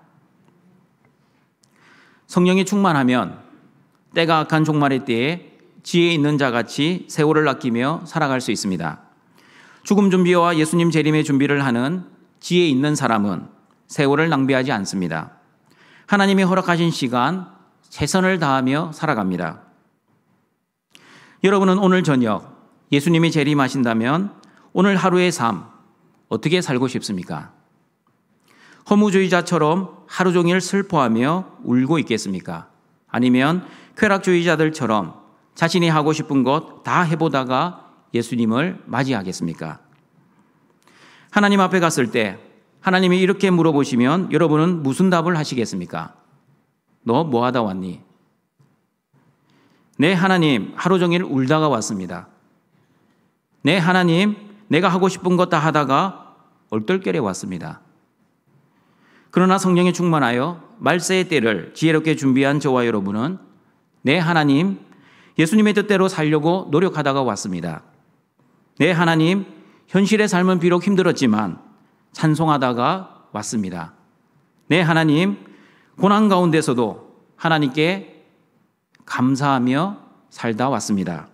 성령이 충만하면 때가 악한 종말의 때에 지혜 있는 자같이 세월을 아끼며 살아갈 수 있습니다. 죽음 준비와 예수님 재림의 준비를 하는 지혜 있는 사람은 세월을 낭비하지 않습니다. 하나님이 허락하신 시간 최선을 다하며 살아갑니다. 여러분은 오늘 저녁 예수님이 재림하신다면 오늘 하루의 삶 어떻게 살고 싶습니까? 허무주의자처럼 하루 종일 슬퍼하며 울고 있겠습니까? 아니면 쾌락주의자들처럼 자신이 하고 싶은 것 다 해보다가 예수님을 맞이하겠습니까? 하나님 앞에 갔을 때 하나님이 이렇게 물어보시면 여러분은 무슨 답을 하시겠습니까? 너 뭐 하다 왔니? 네, 하나님, 하루 종일 울다가 왔습니다. 네, 하나님, 내가 하고 싶은 것 다 하다가 얼떨결에 왔습니다. 그러나 성령에 충만하여 말세의 때를 지혜롭게 준비한 저와 여러분은 네, 하나님, 예수님의 뜻대로 살려고 노력하다가 왔습니다. 네, 하나님, 현실의 삶은 비록 힘들었지만 찬송하다가 왔습니다. 네, 하나님, 고난 가운데서도 하나님께 감사하며 살다 왔습니다.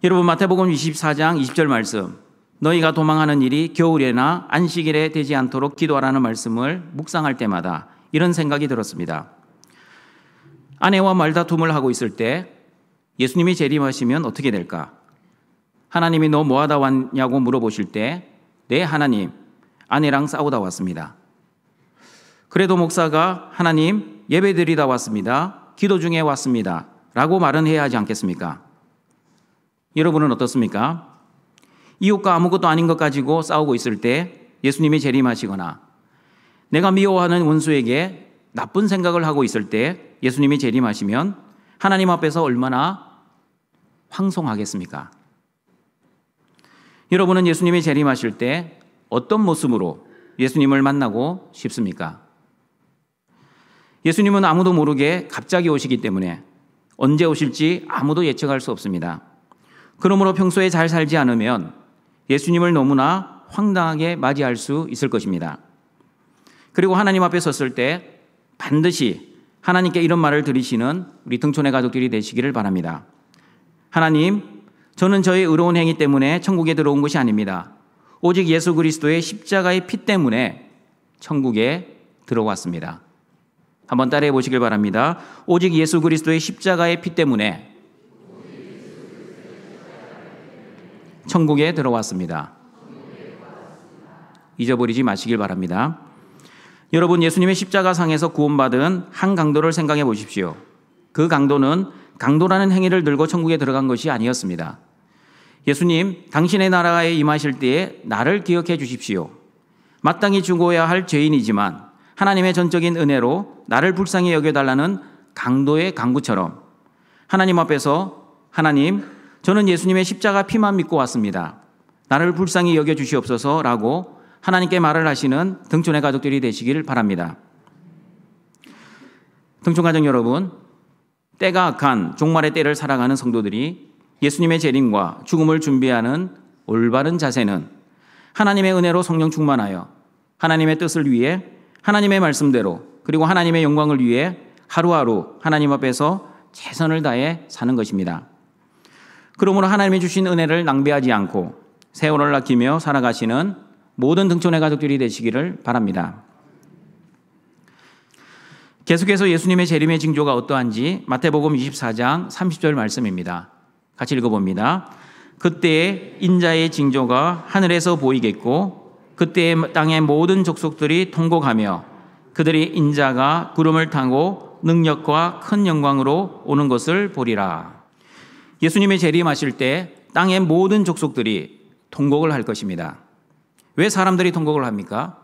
여러분, 마태복음 24장 20절 말씀, 너희가 도망하는 일이 겨울에나 안식일에 되지 않도록 기도하라는 말씀을 묵상할 때마다 이런 생각이 들었습니다. 아내와 말다툼을 하고 있을 때 예수님이 재림하시면 어떻게 될까? 하나님이 너 뭐 하다 왔냐고 물어보실 때 네, 하나님, 아내랑 싸우다 왔습니다. 그래도 목사가 하나님, 예배 드리다 왔습니다. 기도 중에 왔습니다. 라고 말은 해야 하지 않겠습니까? 여러분은 어떻습니까? 이웃과 아무것도 아닌 것 가지고 싸우고 있을 때 예수님이 재림하시거나 내가 미워하는 원수에게 나쁜 생각을 하고 있을 때 예수님이 재림하시면 하나님 앞에서 얼마나 황송하겠습니까? 여러분은 예수님이 재림하실 때 어떤 모습으로 예수님을 만나고 싶습니까? 예수님은 아무도 모르게 갑자기 오시기 때문에 언제 오실지 아무도 예측할 수 없습니다. 그러므로 평소에 잘 살지 않으면 예수님을 너무나 황당하게 맞이할 수 있을 것입니다. 그리고 하나님 앞에 섰을 때 반드시 하나님께 이런 말을 들으시는 우리 등촌의 가족들이 되시기를 바랍니다. 하나님, 저는 저의 의로운 행위 때문에 천국에 들어온 것이 아닙니다. 오직 예수 그리스도의 십자가의 피 때문에 천국에 들어왔습니다. 한번 따라해 보시길 바랍니다. 오직 예수 그리스도의 십자가의 피 때문에 천국에 들어왔습니다. 잊어버리지 마시길 바랍니다. 여러분, 예수님의 십자가상에서 구원받은 한 강도를 생각해 보십시오. 그 강도는 강도라는 행위를 들고 천국에 들어간 것이 아니었습니다. 예수님, 당신의 나라에 임하실 때에 나를 기억해 주십시오. 마땅히 죽어야 할 죄인이지만 하나님의 전적인 은혜로 나를 불쌍히 여겨달라는 강도의 강구처럼 하나님 앞에서 하나님, 저는 예수님의 십자가 피만 믿고 왔습니다. 나를 불쌍히 여겨주시옵소서라고 하나님께 말을 하시는 등촌의 가족들이 되시길 바랍니다. 등촌 가족 여러분, 때가 악한 종말의 때를 살아가는 성도들이 예수님의 재림과 죽음을 준비하는 올바른 자세는 하나님의 은혜로 성령 충만하여 하나님의 뜻을 위해 하나님의 말씀대로 그리고 하나님의 영광을 위해 하루하루 하나님 앞에서 최선을 다해 사는 것입니다. 그러므로 하나님이 주신 은혜를 낭비하지 않고 세월을 아끼며 살아가시는 모든 등촌의 가족들이 되시기를 바랍니다. 계속해서 예수님의 재림의 징조가 어떠한지 마태복음 24장 30절 말씀입니다. 같이 읽어봅니다. 그때에 인자의 징조가 하늘에서 보이겠고 그때에 땅의 모든 족속들이 통곡하며 그들이 인자가 구름을 타고 능력과 큰 영광으로 오는 것을 보리라. 예수님의 재림하실 때 땅의 모든 족속들이 통곡을 할 것입니다. 왜 사람들이 통곡을 합니까?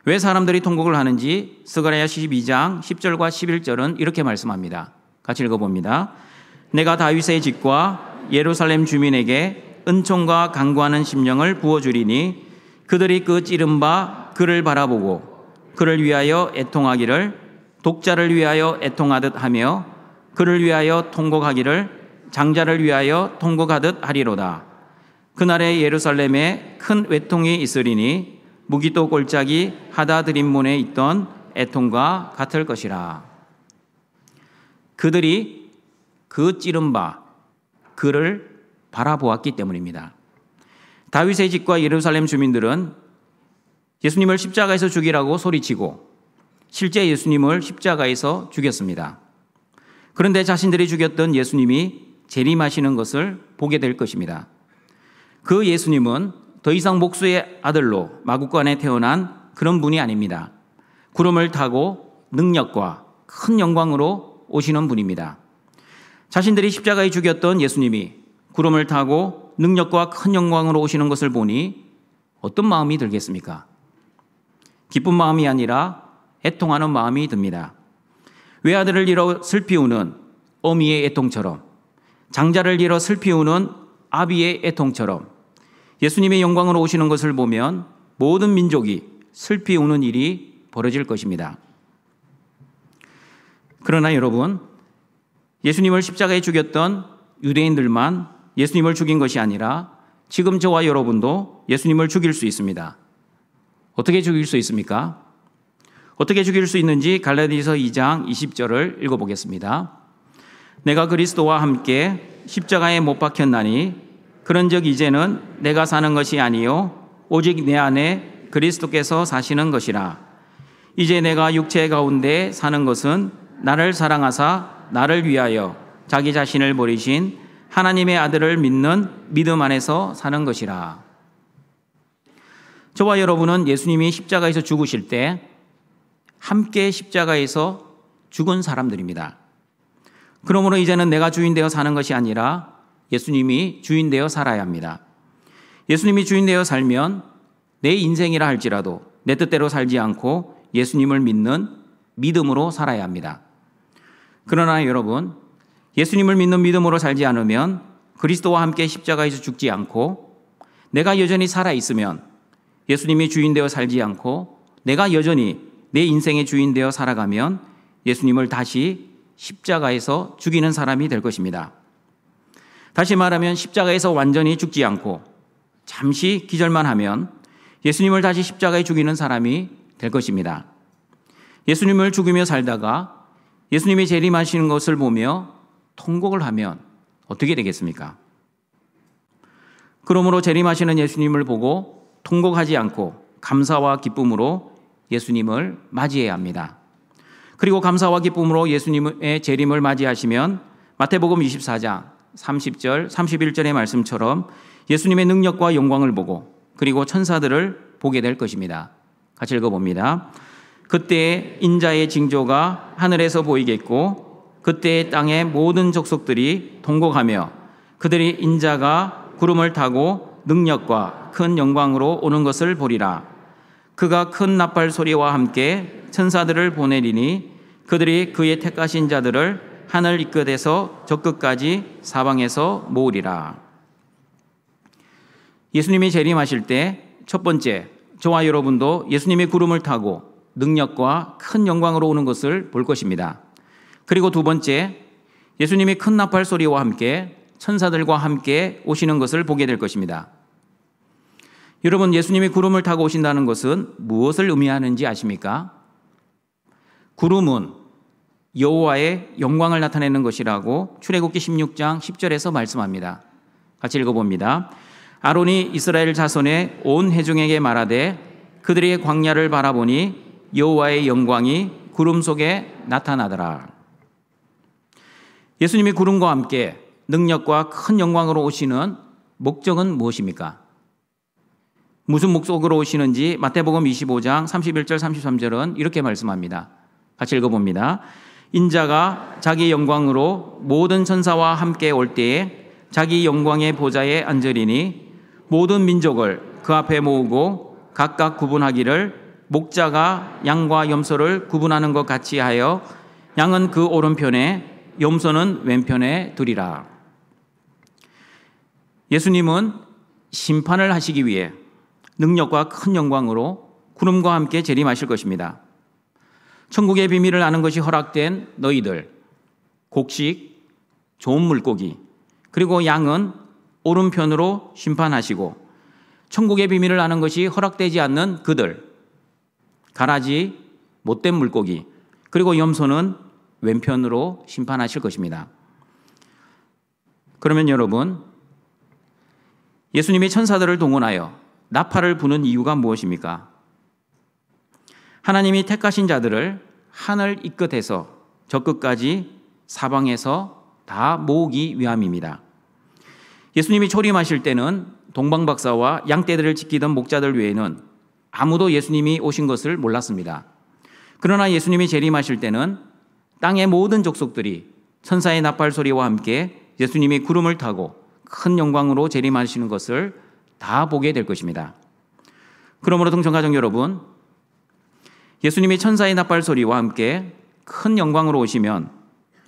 왜 사람들이 통곡을 하는지 스가랴 12장 10절과 11절은 이렇게 말씀합니다. 같이 읽어봅니다. 내가 다윗의 집과 예루살렘 주민에게 은총과 간구하는 심령을 부어주리니 그들이 그 찌른 바 그를 바라보고 그를 위하여 애통하기를 독자를 위하여 애통하듯 하며 그를 위하여 통곡하기를 장자를 위하여 통곡하듯 하리로다. 그날에 예루살렘에 큰 외통이 있으리니 무기도 골짜기 하다 드림문에 있던 애통과 같을 것이라. 그들이 그 찌른 바 그를 바라보았기 때문입니다. 다윗의 집과 예루살렘 주민들은 예수님을 십자가에서 죽이라고 소리치고 실제 예수님을 십자가에서 죽였습니다. 그런데 자신들이 죽였던 예수님이 재림하시는 것을 보게 될 것입니다. 그 예수님은 더 이상 목수의 아들로 마구간에 태어난 그런 분이 아닙니다. 구름을 타고 능력과 큰 영광으로 오시는 분입니다. 자신들이 십자가에 죽였던 예수님이 구름을 타고 능력과 큰 영광으로 오시는 것을 보니 어떤 마음이 들겠습니까? 기쁜 마음이 아니라 애통하는 마음이 듭니다. 외아들을 잃어 슬피 우는 어미의 애통처럼, 장자를 잃어 슬피 우는 아비의 애통처럼 예수님의 영광으로 오시는 것을 보면 모든 민족이 슬피 우는 일이 벌어질 것입니다. 그러나 여러분, 예수님을 십자가에 죽였던 유대인들만 예수님을 죽인 것이 아니라 지금 저와 여러분도 예수님을 죽일 수 있습니다. 어떻게 죽일 수 있습니까? 어떻게 죽일 수 있는지 갈라디아서 2장 20절을 읽어보겠습니다. 내가 그리스도와 함께 십자가에 못 박혔나니 그런즉 이제는 내가 사는 것이 아니요 오직 내 안에 그리스도께서 사시는 것이라. 이제 내가 육체 가운데 사는 것은 나를 사랑하사 나를 위하여 자기 자신을 버리신 하나님의 아들을 믿는 믿음 안에서 사는 것이라. 저와 여러분은 예수님이 십자가에서 죽으실 때 함께 십자가에서 죽은 사람들입니다. 그러므로 이제는 내가 주인 되어 사는 것이 아니라 예수님이 주인 되어 살아야 합니다. 예수님이 주인 되어 살면 내 인생이라 할지라도 내 뜻대로 살지 않고 예수님을 믿는 믿음으로 살아야 합니다. 그러나 여러분, 예수님을 믿는 믿음으로 살지 않으면 그리스도와 함께 십자가에서 죽지 않고 내가 여전히 살아있으면 예수님이 주인 되어 살지 않고 내가 여전히 내 인생의 주인 되어 살아가면 예수님을 다시 십자가에서 죽이는 사람이 될 것입니다. 다시 말하면 십자가에서 완전히 죽지 않고 잠시 기절만 하면 예수님을 다시 십자가에 죽이는 사람이 될 것입니다. 예수님을 죽이며 살다가 예수님이 재림하시는 것을 보며 통곡을 하면 어떻게 되겠습니까? 그러므로 재림하시는 예수님을 보고 통곡하지 않고 감사와 기쁨으로 예수님을 맞이해야 합니다. 그리고 감사와 기쁨으로 예수님의 재림을 맞이하시면 마태복음 24장 30절, 31절의 말씀처럼 예수님의 능력과 영광을 보고 그리고 천사들을 보게 될 것입니다. 같이 읽어봅니다. 그때 인자의 징조가 하늘에서 보이겠고 그때 땅의 모든 족속들이 통곡하며 그들이 인자가 구름을 타고 능력과 큰 영광으로 오는 것을 보리라. 그가 큰 나팔 소리와 함께 천사들을 보내리니 그들이 그의 택하신 자들을 하늘 이끝에서 저 끝까지 사방에서 모으리라. 예수님이 재림하실 때 첫 번째, 저와 여러분도 예수님의 구름을 타고 능력과 큰 영광으로 오는 것을 볼 것입니다. 그리고 두 번째, 예수님이 큰 나팔 소리와 함께 천사들과 함께 오시는 것을 보게 될 것입니다. 여러분, 예수님이 구름을 타고 오신다는 것은 무엇을 의미하는지 아십니까? 구름은 여호와의 영광을 나타내는 것이라고 출애굽기 16장 10절에서 말씀합니다. 같이 읽어봅니다. 아론이 이스라엘 자손의 온 회중에게 말하되 그들의 광야를 바라보니 여호와의 영광이 구름 속에 나타나더라. 예수님이 구름과 함께 능력과 큰 영광으로 오시는 목적은 무엇입니까? 무슨 목적으로 오시는지 마태복음 25장 31절 33절은 이렇게 말씀합니다. 같이 읽어봅니다. 인자가 자기 영광으로 모든 천사와 함께 올 때에 자기 영광의 보좌에 앉으리니 모든 민족을 그 앞에 모으고 각각 구분하기를 목자가 양과 염소를 구분하는 것 같이 하여 양은 그 오른편에 염소는 왼편에 두리라. 예수님은 심판을 하시기 위해 능력과 큰 영광으로 구름과 함께 재림하실 것입니다. 천국의 비밀을 아는 것이 허락된 너희들, 곡식, 좋은 물고기, 그리고 양은 오른편으로 심판하시고, 천국의 비밀을 아는 것이 허락되지 않는 그들, 가라지, 못된 물고기, 그리고 염소는 왼편으로 심판하실 것입니다. 그러면 여러분, 예수님이 천사들을 동원하여 나팔을 부는 이유가 무엇입니까? 하나님이 택하신 자들을 하늘 이 끝에서 저 끝까지 사방에서 다 모으기 위함입니다. 예수님이 초림하실 때는 동방박사와 양떼들을 지키던 목자들 외에는 아무도 예수님이 오신 것을 몰랐습니다. 그러나 예수님이 재림하실 때는 땅의 모든 족속들이 천사의 나팔 소리와 함께 예수님이 구름을 타고 큰 영광으로 재림하시는 것을 다 보게 될 것입니다. 그러므로 동정가족 여러분, 예수님이 천사의 나팔 소리와 함께 큰 영광으로 오시면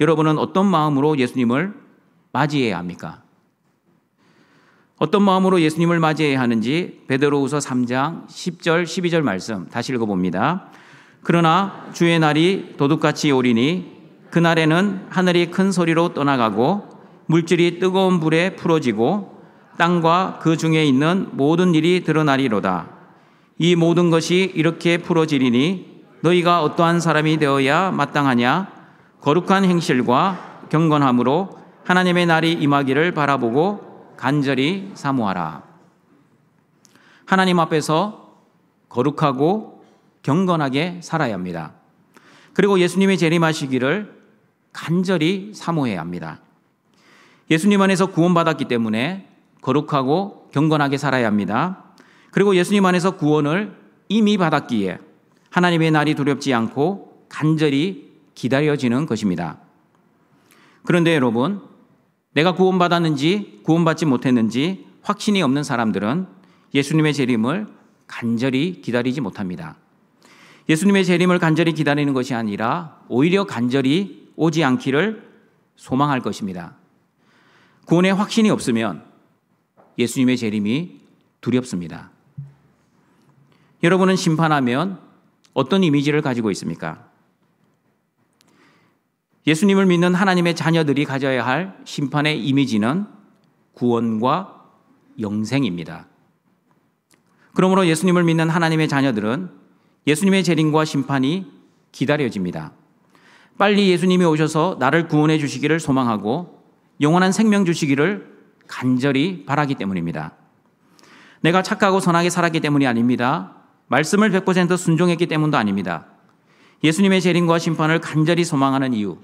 여러분은 어떤 마음으로 예수님을 맞이해야 합니까? 어떤 마음으로 예수님을 맞이해야 하는지 베드로후서 3장 10절 12절 말씀 다시 읽어봅니다. 그러나 주의 날이 도둑같이 오리니 그날에는 하늘이 큰 소리로 떠나가고 물질이 뜨거운 불에 풀어지고 땅과 그 중에 있는 모든 일이 드러나리로다. 이 모든 것이 이렇게 풀어지리니 너희가 어떠한 사람이 되어야 마땅하냐? 거룩한 행실과 경건함으로 하나님의 날이 임하기를 바라보고 간절히 사모하라. 하나님 앞에서 거룩하고 경건하게 살아야 합니다. 그리고 예수님이 재림하시기를 간절히 사모해야 합니다. 예수님 안에서 구원받았기 때문에 거룩하고 경건하게 살아야 합니다. 그리고 예수님 안에서 구원을 이미 받았기에 하나님의 날이 두렵지 않고 간절히 기다려지는 것입니다. 그런데 여러분, 내가 구원받았는지 구원받지 못했는지 확신이 없는 사람들은 예수님의 재림을 간절히 기다리지 못합니다. 예수님의 재림을 간절히 기다리는 것이 아니라 오히려 간절히 오지 않기를 소망할 것입니다. 구원의 확신이 없으면 예수님의 재림이 두렵습니다. 여러분은 심판하면 어떤 이미지를 가지고 있습니까? 예수님을 믿는 하나님의 자녀들이 가져야 할 심판의 이미지는 구원과 영생입니다. 그러므로 예수님을 믿는 하나님의 자녀들은 예수님의 재림과 심판이 기다려집니다. 빨리 예수님이 오셔서 나를 구원해 주시기를 소망하고 영원한 생명 주시기를 간절히 바라기 때문입니다. 내가 착하고 선하게 살았기 때문이 아닙니다. 말씀을 100% 순종했기 때문도 아닙니다. 예수님의 재림과 심판을 간절히 소망하는 이유,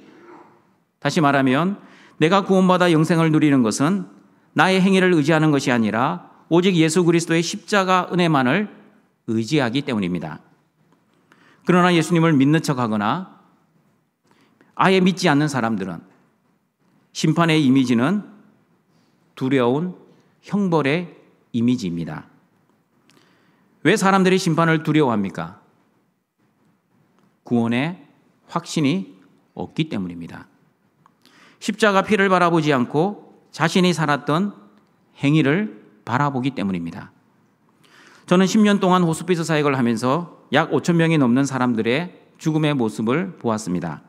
다시 말하면 내가 구원받아 영생을 누리는 것은 나의 행위를 의지하는 것이 아니라 오직 예수 그리스도의 십자가 은혜만을 의지하기 때문입니다. 그러나 예수님을 믿는 척하거나 아예 믿지 않는 사람들은 심판의 이미지는 두려운 형벌의 이미지입니다. 왜 사람들이 심판을 두려워합니까? 구원의 확신이 없기 때문입니다. 십자가 피를 바라보지 않고 자신이 살았던 행위를 바라보기 때문입니다. 저는 10년 동안 호스피스 사역을 하면서 약 5천 명이 넘는 사람들의 죽음의 모습을 보았습니다.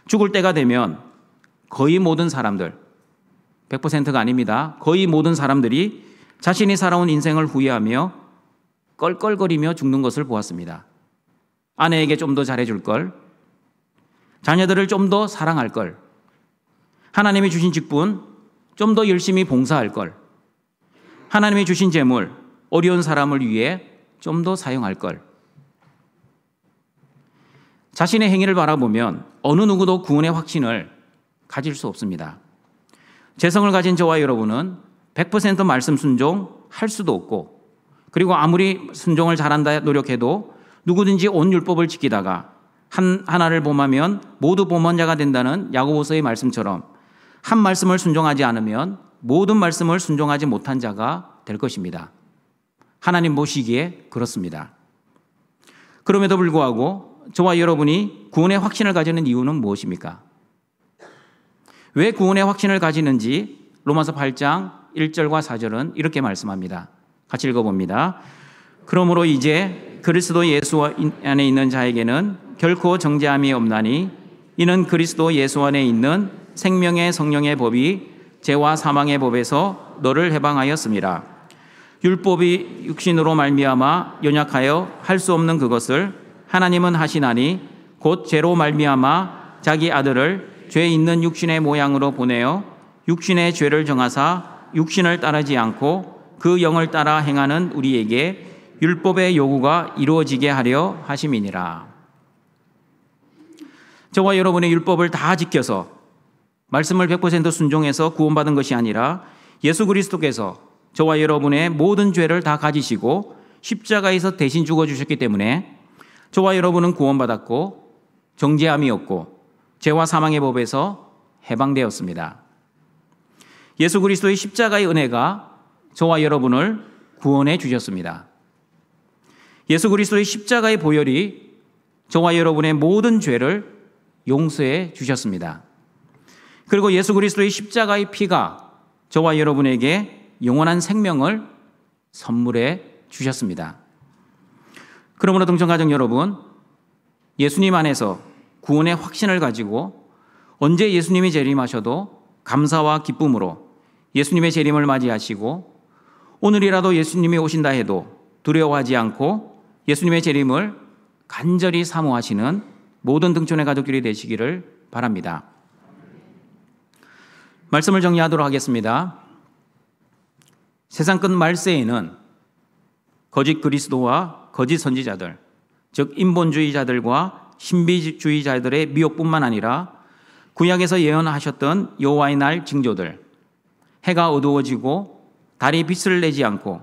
죽을 때가 되면 거의 모든 사람들, 100%가 아닙니다. 거의 모든 사람들이 자신이 살아온 인생을 후회하며 껄껄거리며 죽는 것을 보았습니다. 아내에게 좀 더 잘해줄 걸, 자녀들을 좀 더 사랑할 걸, 하나님이 주신 직분 좀 더 열심히 봉사할 걸, 하나님이 주신 재물 어려운 사람을 위해 좀 더 사용할 걸. 자신의 행위를 바라보면 어느 누구도 구원의 확신을 가질 수 없습니다. 재성을 가진 저와 여러분은 100% 말씀 순종할 수도 없고, 그리고 아무리 순종을 잘한다 노력해도 누구든지 온 율법을 지키다가 하나를 범하면 모두 범원자가 된다는 야고보서의 말씀처럼 한 말씀을 순종하지 않으면 모든 말씀을 순종하지 못한 자가 될 것입니다. 하나님 보시기에 그렇습니다. 그럼에도 불구하고 저와 여러분이 구원의 확신을 가지는 이유는 무엇입니까? 왜 구원의 확신을 가지는지 로마서 8장 1절과 4절은 이렇게 말씀합니다. 같이 읽어봅니다. 그러므로 이제 그리스도 예수 안에 있는 자에게는 결코 정죄함이 없나니 이는 그리스도 예수 안에 있는 생명의 성령의 법이 죄와 사망의 법에서 너를 해방하였습니다. 율법이 육신으로 말미암아 연약하여 할 수 없는 그것을 하나님은 하시나니 곧 죄로 말미암아 자기 아들을 죄 있는 육신의 모양으로 보내어 육신의 죄를 정하사 육신을 따르지 않고 그 영을 따라 행하는 우리에게 율법의 요구가 이루어지게 하려 하심이니라. 저와 여러분의 율법을 다 지켜서 말씀을 100% 순종해서 구원받은 것이 아니라 예수 그리스도께서 저와 여러분의 모든 죄를 다 가지시고 십자가에서 대신 죽어주셨기 때문에 저와 여러분은 구원받았고 정죄함이 없고 죄와 사망의 법에서 해방되었습니다. 예수 그리스도의 십자가의 은혜가 저와 여러분을 구원해 주셨습니다. 예수 그리스도의 십자가의 보혈이 저와 여러분의 모든 죄를 용서해 주셨습니다. 그리고 예수 그리스도의 십자가의 피가 저와 여러분에게 영원한 생명을 선물해 주셨습니다. 그러므로 동정가족 여러분, 예수님 안에서 구원의 확신을 가지고 언제 예수님이 재림하셔도 감사와 기쁨으로 예수님의 재림을 맞이하시고 오늘이라도 예수님이 오신다 해도 두려워하지 않고 예수님의 재림을 간절히 사모하시는 모든 등촌의 가족들이 되시기를 바랍니다. 말씀을 정리하도록 하겠습니다. 세상 끝 말세에는 거짓 그리스도와 거짓 선지자들, 즉 인본주의자들과 신비주의자들의 미혹뿐만 아니라 구약에서 예언하셨던 여호와의 날 징조들, 해가 어두워지고 달이 빛을 내지 않고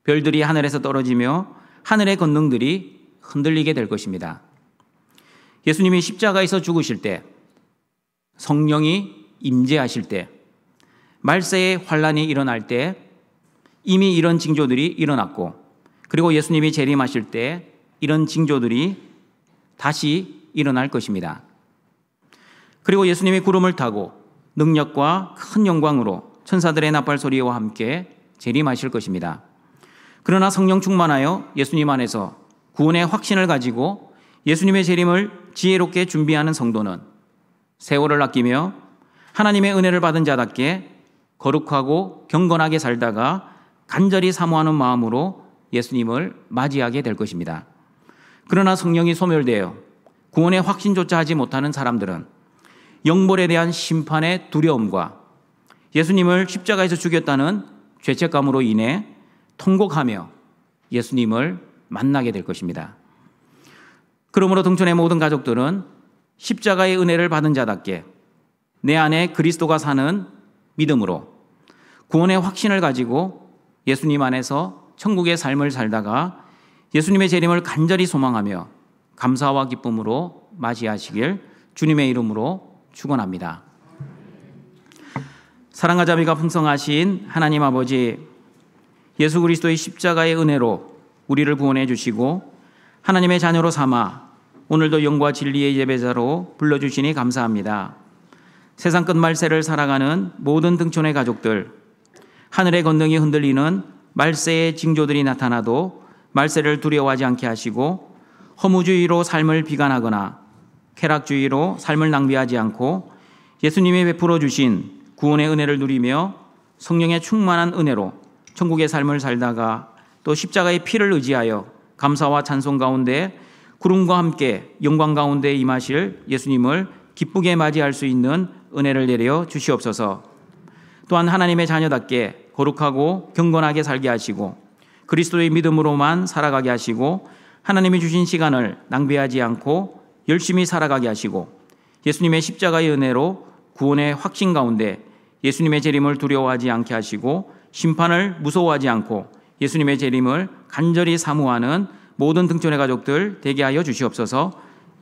별들이 하늘에서 떨어지며 하늘의 권능들이 흔들리게 될 것입니다. 예수님이 십자가에서 죽으실 때, 성령이 임재하실 때, 말세의 환란이 일어날 때 이미 이런 징조들이 일어났고, 그리고 예수님이 재림하실 때 이런 징조들이 다시 일어날 것입니다. 그리고 예수님이 구름을 타고 능력과 큰 영광으로 천사들의 나팔 소리와 함께 재림하실 것입니다. 그러나 성령 충만하여 예수님 안에서 구원의 확신을 가지고 예수님의 재림을 지혜롭게 준비하는 성도는 세월을 아끼며 하나님의 은혜를 받은 자답게 거룩하고 경건하게 살다가 간절히 사모하는 마음으로 예수님을 맞이하게 될 것입니다. 그러나 성령이 소멸되어 구원의 확신조차 하지 못하는 사람들은 영벌에 대한 심판의 두려움과 예수님을 십자가에서 죽였다는 죄책감으로 인해 통곡하며 예수님을 만나게 될 것입니다. 그러므로 등촌의 모든 가족들은 십자가의 은혜를 받은 자답게 내 안에 그리스도가 사는 믿음으로 구원의 확신을 가지고 예수님 안에서 천국의 삶을 살다가 예수님의 재림을 간절히 소망하며 감사와 기쁨으로 맞이하시길 주님의 이름으로 축원합니다. 사랑과 자비가 풍성하신 하나님 아버지, 예수 그리스도의 십자가의 은혜로 우리를 구원해 주시고 하나님의 자녀로 삼아 오늘도 영과 진리의 예배자로 불러주시니 감사합니다. 세상 끝 말세를 살아가는 모든 등촌의 가족들, 하늘의 권능이 흔들리는 말세의 징조들이 나타나도 말세를 두려워하지 않게 하시고 허무주의로 삶을 비관하거나 쾌락주의로 삶을 낭비하지 않고 예수님이 베풀어 주신 구원의 은혜를 누리며 성령의 충만한 은혜로 천국의 삶을 살다가 또 십자가의 피를 의지하여 감사와 찬송 가운데 구름과 함께 영광 가운데 임하실 예수님을 기쁘게 맞이할 수 있는 은혜를 내려 주시옵소서. 또한 하나님의 자녀답게 거룩하고 경건하게 살게 하시고 그리스도의 믿음으로만 살아가게 하시고 하나님이 주신 시간을 낭비하지 않고 열심히 살아가게 하시고 예수님의 십자가의 은혜로 구원의 확신 가운데 예수님의 재림을 두려워하지 않게 하시고 심판을 무서워하지 않고 예수님의 재림을 간절히 사모하는 모든 등촌의 가족들 되게 하여 주시옵소서.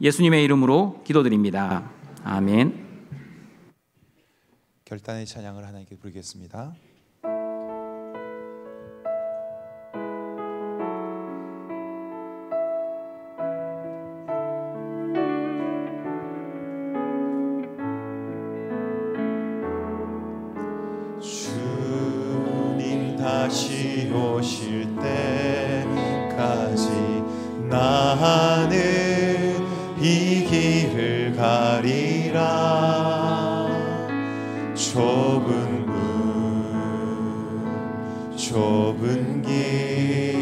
예수님의 이름으로 기도드립니다. 아멘. 결단의 찬양을 하나님께 부르겠습니다. 주님 다시 오실 때까지 나는 이 길을 가리라. 좁은 문 좁은 길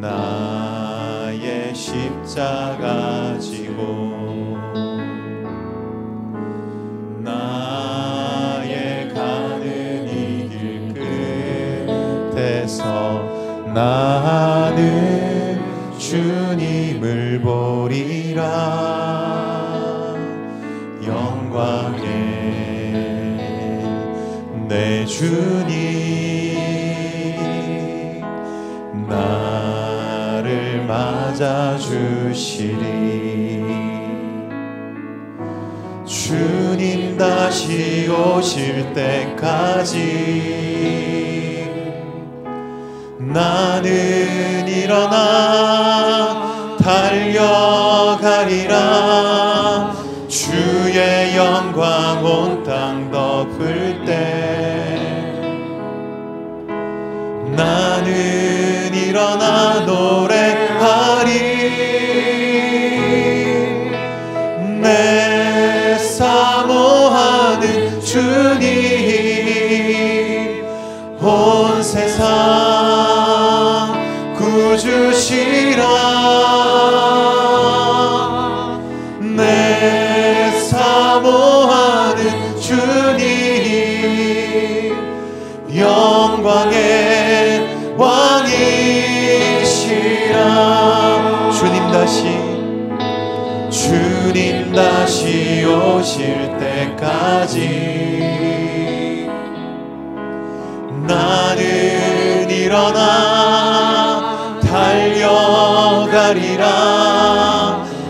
나의 십자가 지고 나의 가는 이 길 끝에서 나는 주님을 보리라. 영광의 내 주님 나를 맞아주시리. 주님 다시 오실 때까지 나는 일어나 달려가리라. 주의 영광 온 땅 덮을 때 나는 일어나 노래하리. 내 사모하는 주님 온 세상 구주시라. 내 사모하는 주님 영광의 왕이시라. 주님 다시 오실 때까지 나는 일어나 달려가리라.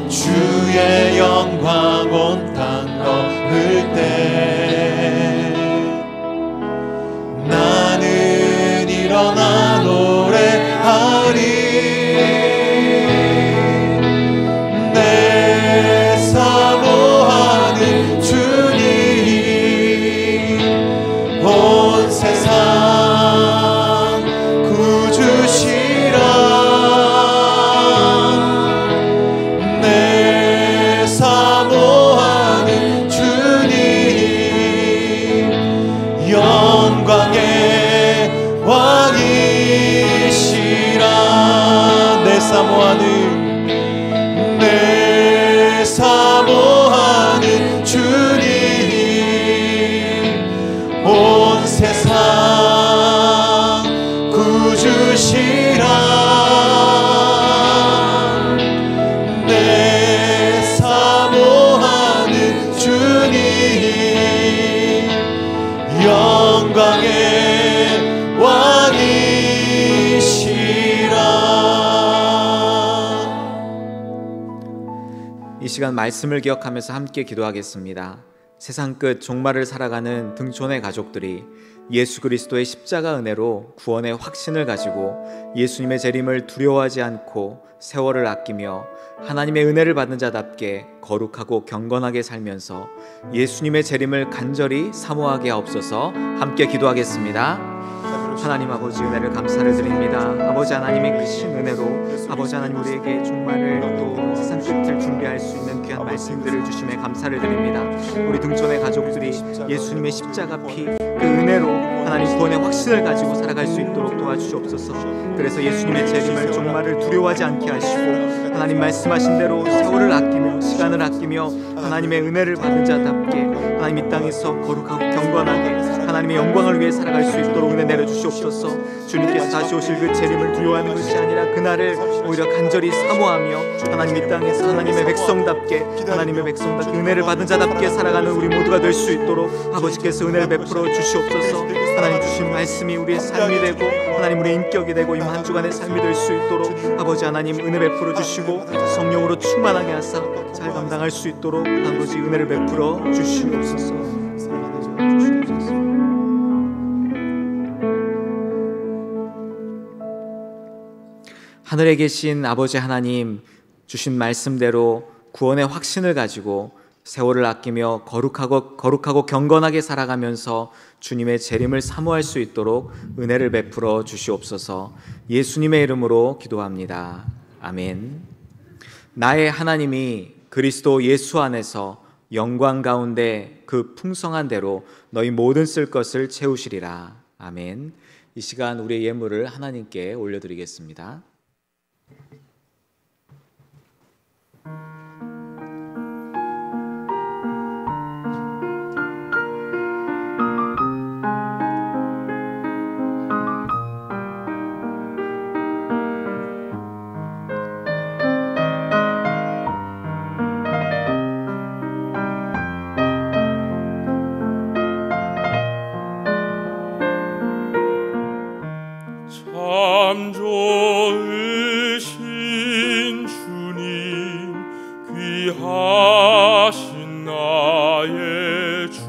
주의 영광 온 땅 덮을 때 나는 일어나 노래하리. 내 사모하는 주님 온 세상 구주시라. 내 사모하는 주님 영광의 왕이시라. 내 사모하는 주님 온 세상 구주시라. 내 사모하는 주님 영광의 왕이시라. 이 시간 말씀을 기억하면서 함께 기도하겠습니다. 세상 끝 종말을 살아가는 등촌의 가족들이 예수 그리스도의 십자가 은혜로 구원의 확신을 가지고 예수님의 재림을 두려워하지 않고 세월을 아끼며 하나님의 은혜를 받는 자답게 거룩하고 경건하게 살면서 예수님의 재림을 간절히 사모하게 하옵소서. 함께 기도하겠습니다. 하나님 아버지 은혜를 감사를 드립니다. 아버지 하나님의 크신 은혜로 아버지 하나님 우리에게 종말을 또 세상 끝을 준비할 수 있는 귀한 말씀들을 주심에 감사를 드립니다. 우리 등촌의 가족들이 예수님의 십자가 피 그 은혜로 하나님 구원의 확신을 가지고 살아갈 수 있도록 도와주시옵소서. 그래서 예수님의 재림을 종말을 두려워하지 않게 하시고 하나님 말씀하신 대로 세월을 아끼며 시간을 아끼며 하나님의 은혜를 받는 자답게 하나님 이 땅에서 거룩하고 경건하게 하나님의 영광을 위해 살아갈 수 있도록 은혜 내려 주시옵소서. 주님께서 다시 오실 그 재림을 두려워하는 것이 아니라 그날을 오히려 간절히 사모하며 하나님 이 땅에서 하나님의 백성답게 은혜를 받은 자답게 살아가는 우리 모두가 될 수 있도록 아버지께서 은혜를 베풀어 주시옵소서. 하나님 주신 말씀이 우리의 삶이 되고 하나님 우리의 인격이 되고 이 한 주간의 삶이 될 수 있도록 아버지 하나님 은혜 베풀어 주시고 성령으로 충만하게 하사 잘 감당할 수 있도록 아버지 은혜를 베풀어 주시옵소서. 하늘에 계신 아버지 하나님, 주신 말씀대로 구원의 확신을 가지고 세월을 아끼며 거룩하고 경건하게 살아가면서 주님의 재림을 사모할 수 있도록 은혜를 베풀어 주시옵소서. 예수님의 이름으로 기도합니다. 아멘. 나의 하나님이 그리스도 예수 안에서 영광 가운데 그 풍성한 대로 너희 모든 쓸 것을 채우시리라. 아멘. 이 시간 우리의 예물을 하나님께 올려드리겠습니다. 참 좋으신 주님, 귀하신 나의 주,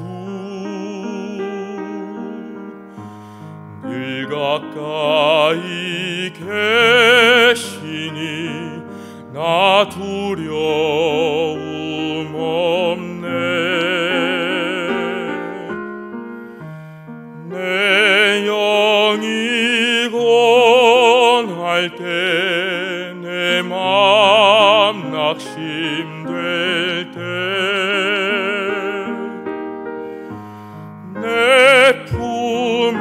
늘 가까이 계시니 나 두려움 없네. 내 영이 할 때, 내 맘 낙심될 때, 내 품에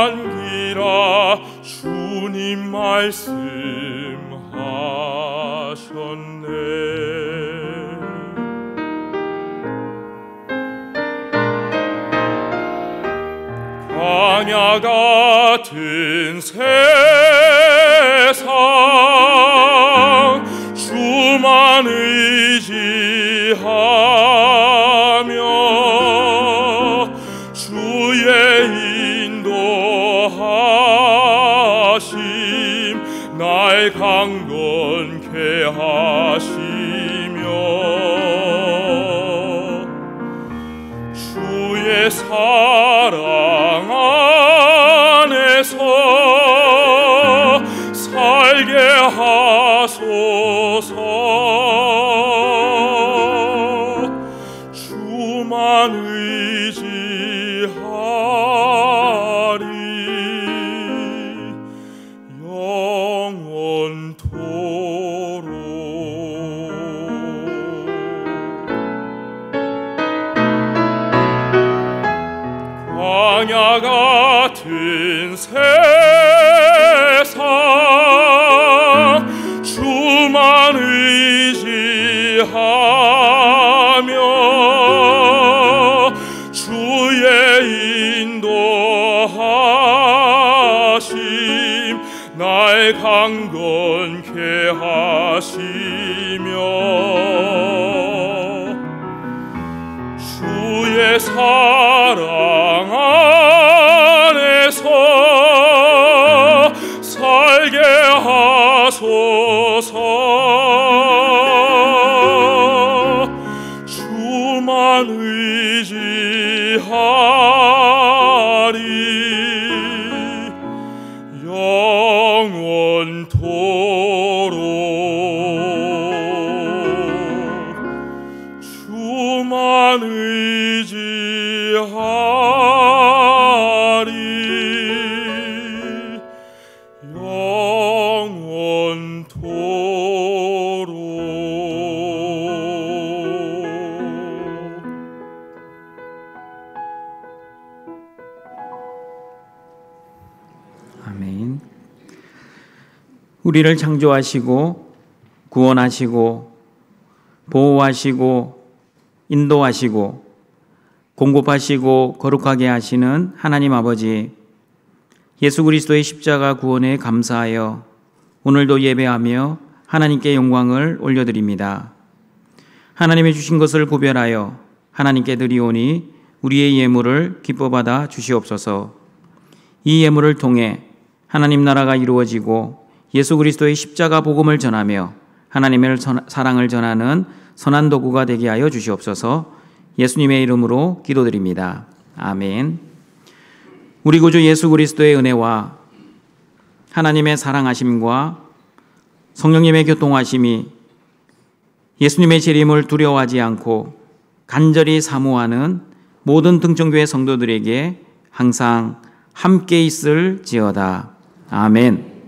안기라 주님 말씀하셨네. 광야 같은 세상 주만 의지하며 주의 인도하심 날 강건케 하시며 주의 사랑 안에서 살게 하소서. 주만 의지하리 영원토록. 광야 같은 세상 주만 의지하며 주의 인도하심 날 강건케 하시며 주의 사랑 안에서 살게 하소서. 주만 의지하리 영원토록. 주만 의지하리 영원토록. 아멘. 우리를 창조하시고 구원하시고 보호하시고 인도하시고 공급하시고 거룩하게 하시는 하나님 아버지, 예수 그리스도의 십자가 구원에 감사하여 오늘도 예배하며 하나님께 영광을 올려드립니다. 하나님의 주신 것을 구별하여 하나님께 드리오니 우리의 예물을 기뻐 받아 주시옵소서. 이 예물을 통해 하나님 나라가 이루어지고 예수 그리스도의 십자가 복음을 전하며 하나님의 사랑을 전하는 선한 도구가 되게 하여 주시옵소서. 예수님의 이름으로 기도드립니다. 아멘. 우리 구주 예수 그리스도의 은혜와 하나님의 사랑하심과 성령님의 교통하심이 예수님의 재림을 두려워하지 않고 간절히 사모하는 모든 등정교회 성도들에게 항상 함께 있을지어다. 아멘.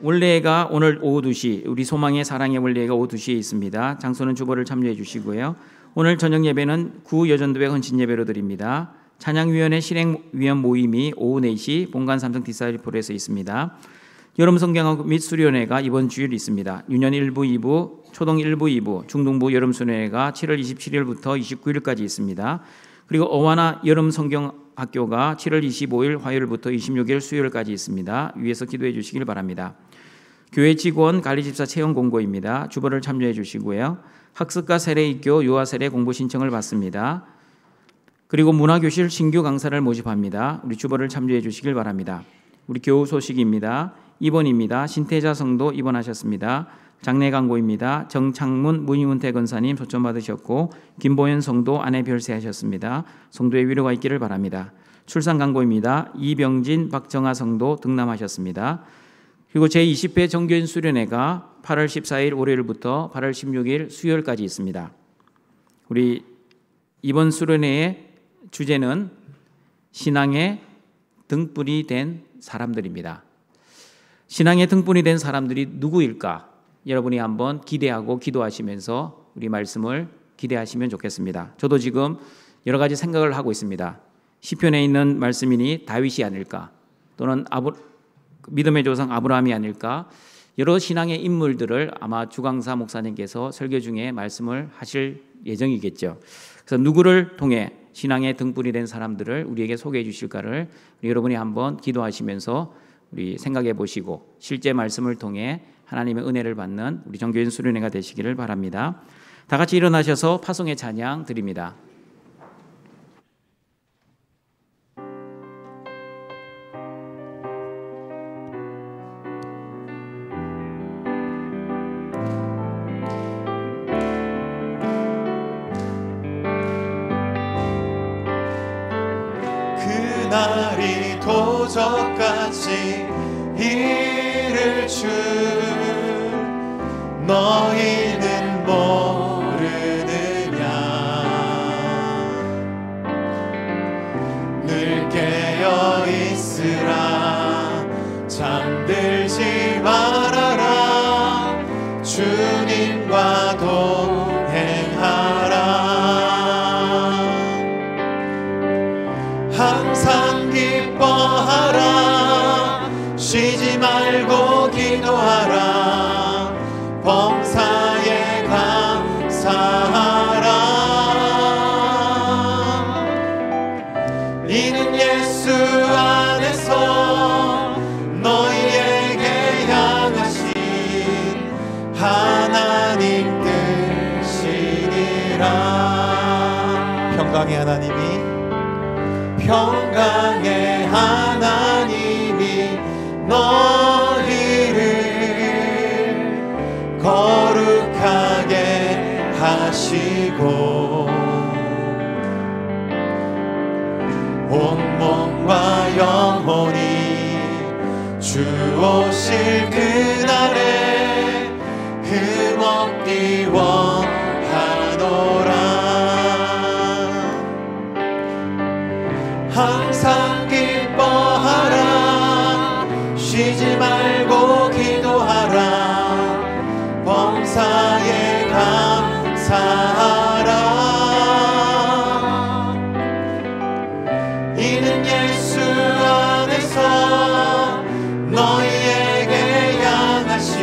원래가 오늘 오후 2시, 우리 소망의 사랑의 원래가 오후 2시에 있습니다. 장소는 주보를 참조해 주시고요. 오늘 저녁 예배는 구여전도회 헌신 예배로 드립니다. 찬양위원회 실행위원 모임이 오후 4시 본관 삼성 디사이플에서 있습니다. 여름 성경학 및 수련회가 이번 주일 있습니다. 유년 1부, 2부, 초동 1부, 2부, 중등부 여름 수련회가 7월 27일부터 29일까지 있습니다. 그리고 어와나 여름 성경학교가 7월 25일 화요일부터 26일 수요일까지 있습니다. 위에서 기도해 주시길 바랍니다. 교회 직원 관리집사 채용 공고입니다. 주보를 참조해 주시고요. 학습과 세례입교, 유아 세례 공부 신청을 받습니다. 그리고 문화교실 신규 강사를 모집합니다. 우리 주보를 참조해 주시길 바랍니다. 우리 교우 소식입니다. 입원입니다. 신태자 성도 입원하셨습니다. 장례 광고입니다. 정창문 문희문태 권사님 초점 받으셨고 김보현 성도 아내 별세하셨습니다. 성도의 위로가 있기를 바랍니다. 출산 광고입니다. 이병진 박정아 성도 등남하셨습니다. 그리고 제20회 정교인 수련회가 8월 14일 월요일부터 8월 16일 수요일까지 있습니다. 우리 이번 수련회의 주제는 신앙의 등불이 된 사람들입니다. 신앙의 등불이 된 사람들이 누구일까? 여러분이 한번 기대하고 기도하시면서 우리 말씀을 기대하시면 좋겠습니다. 저도 지금 여러 가지 생각을 하고 있습니다. 시편에 있는 말씀이니 다윗이 아닐까? 또는 믿음의 조상 아브라함이 아닐까? 여러 신앙의 인물들을 아마 주강사 목사님께서 설교 중에 말씀을 하실 예정이겠죠. 그래서 누구를 통해 신앙의 등불이 된 사람들을 우리에게 소개해 주실까를 여러분이 한번 기도하시면서 우리 생각해 보시고 실제 말씀을 통해 하나님의 은혜를 받는 우리 정교인 수련회가 되시기를 바랍니다. 다 같이 일어나셔서 파송의 찬양 드립니다. 그날이 도적같이 이를 줄 너희는 모르느냐. 늘 깨어 있으라 잠들지 말아라 주님과 동행하라. 항상 기뻐하라 쉬지 말고 기도하라 범사에 감사하라. 이는 예수 안에서 너희에게 향하신 하나님 뜻이니라. 평강의 하나님이 너희를 거룩하게 하시고 온 몸과 영혼이 주 오실 그날에 흠없기 원하노라. 항상 기뻐하라. 쉬지 말고 기도하라. 범사에 감사하라. 이는 예수 안에서 너희에게 향하신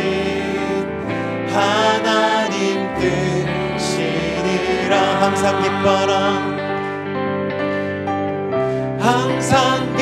하나님 뜻이니라. 항상 기뻐라. 항상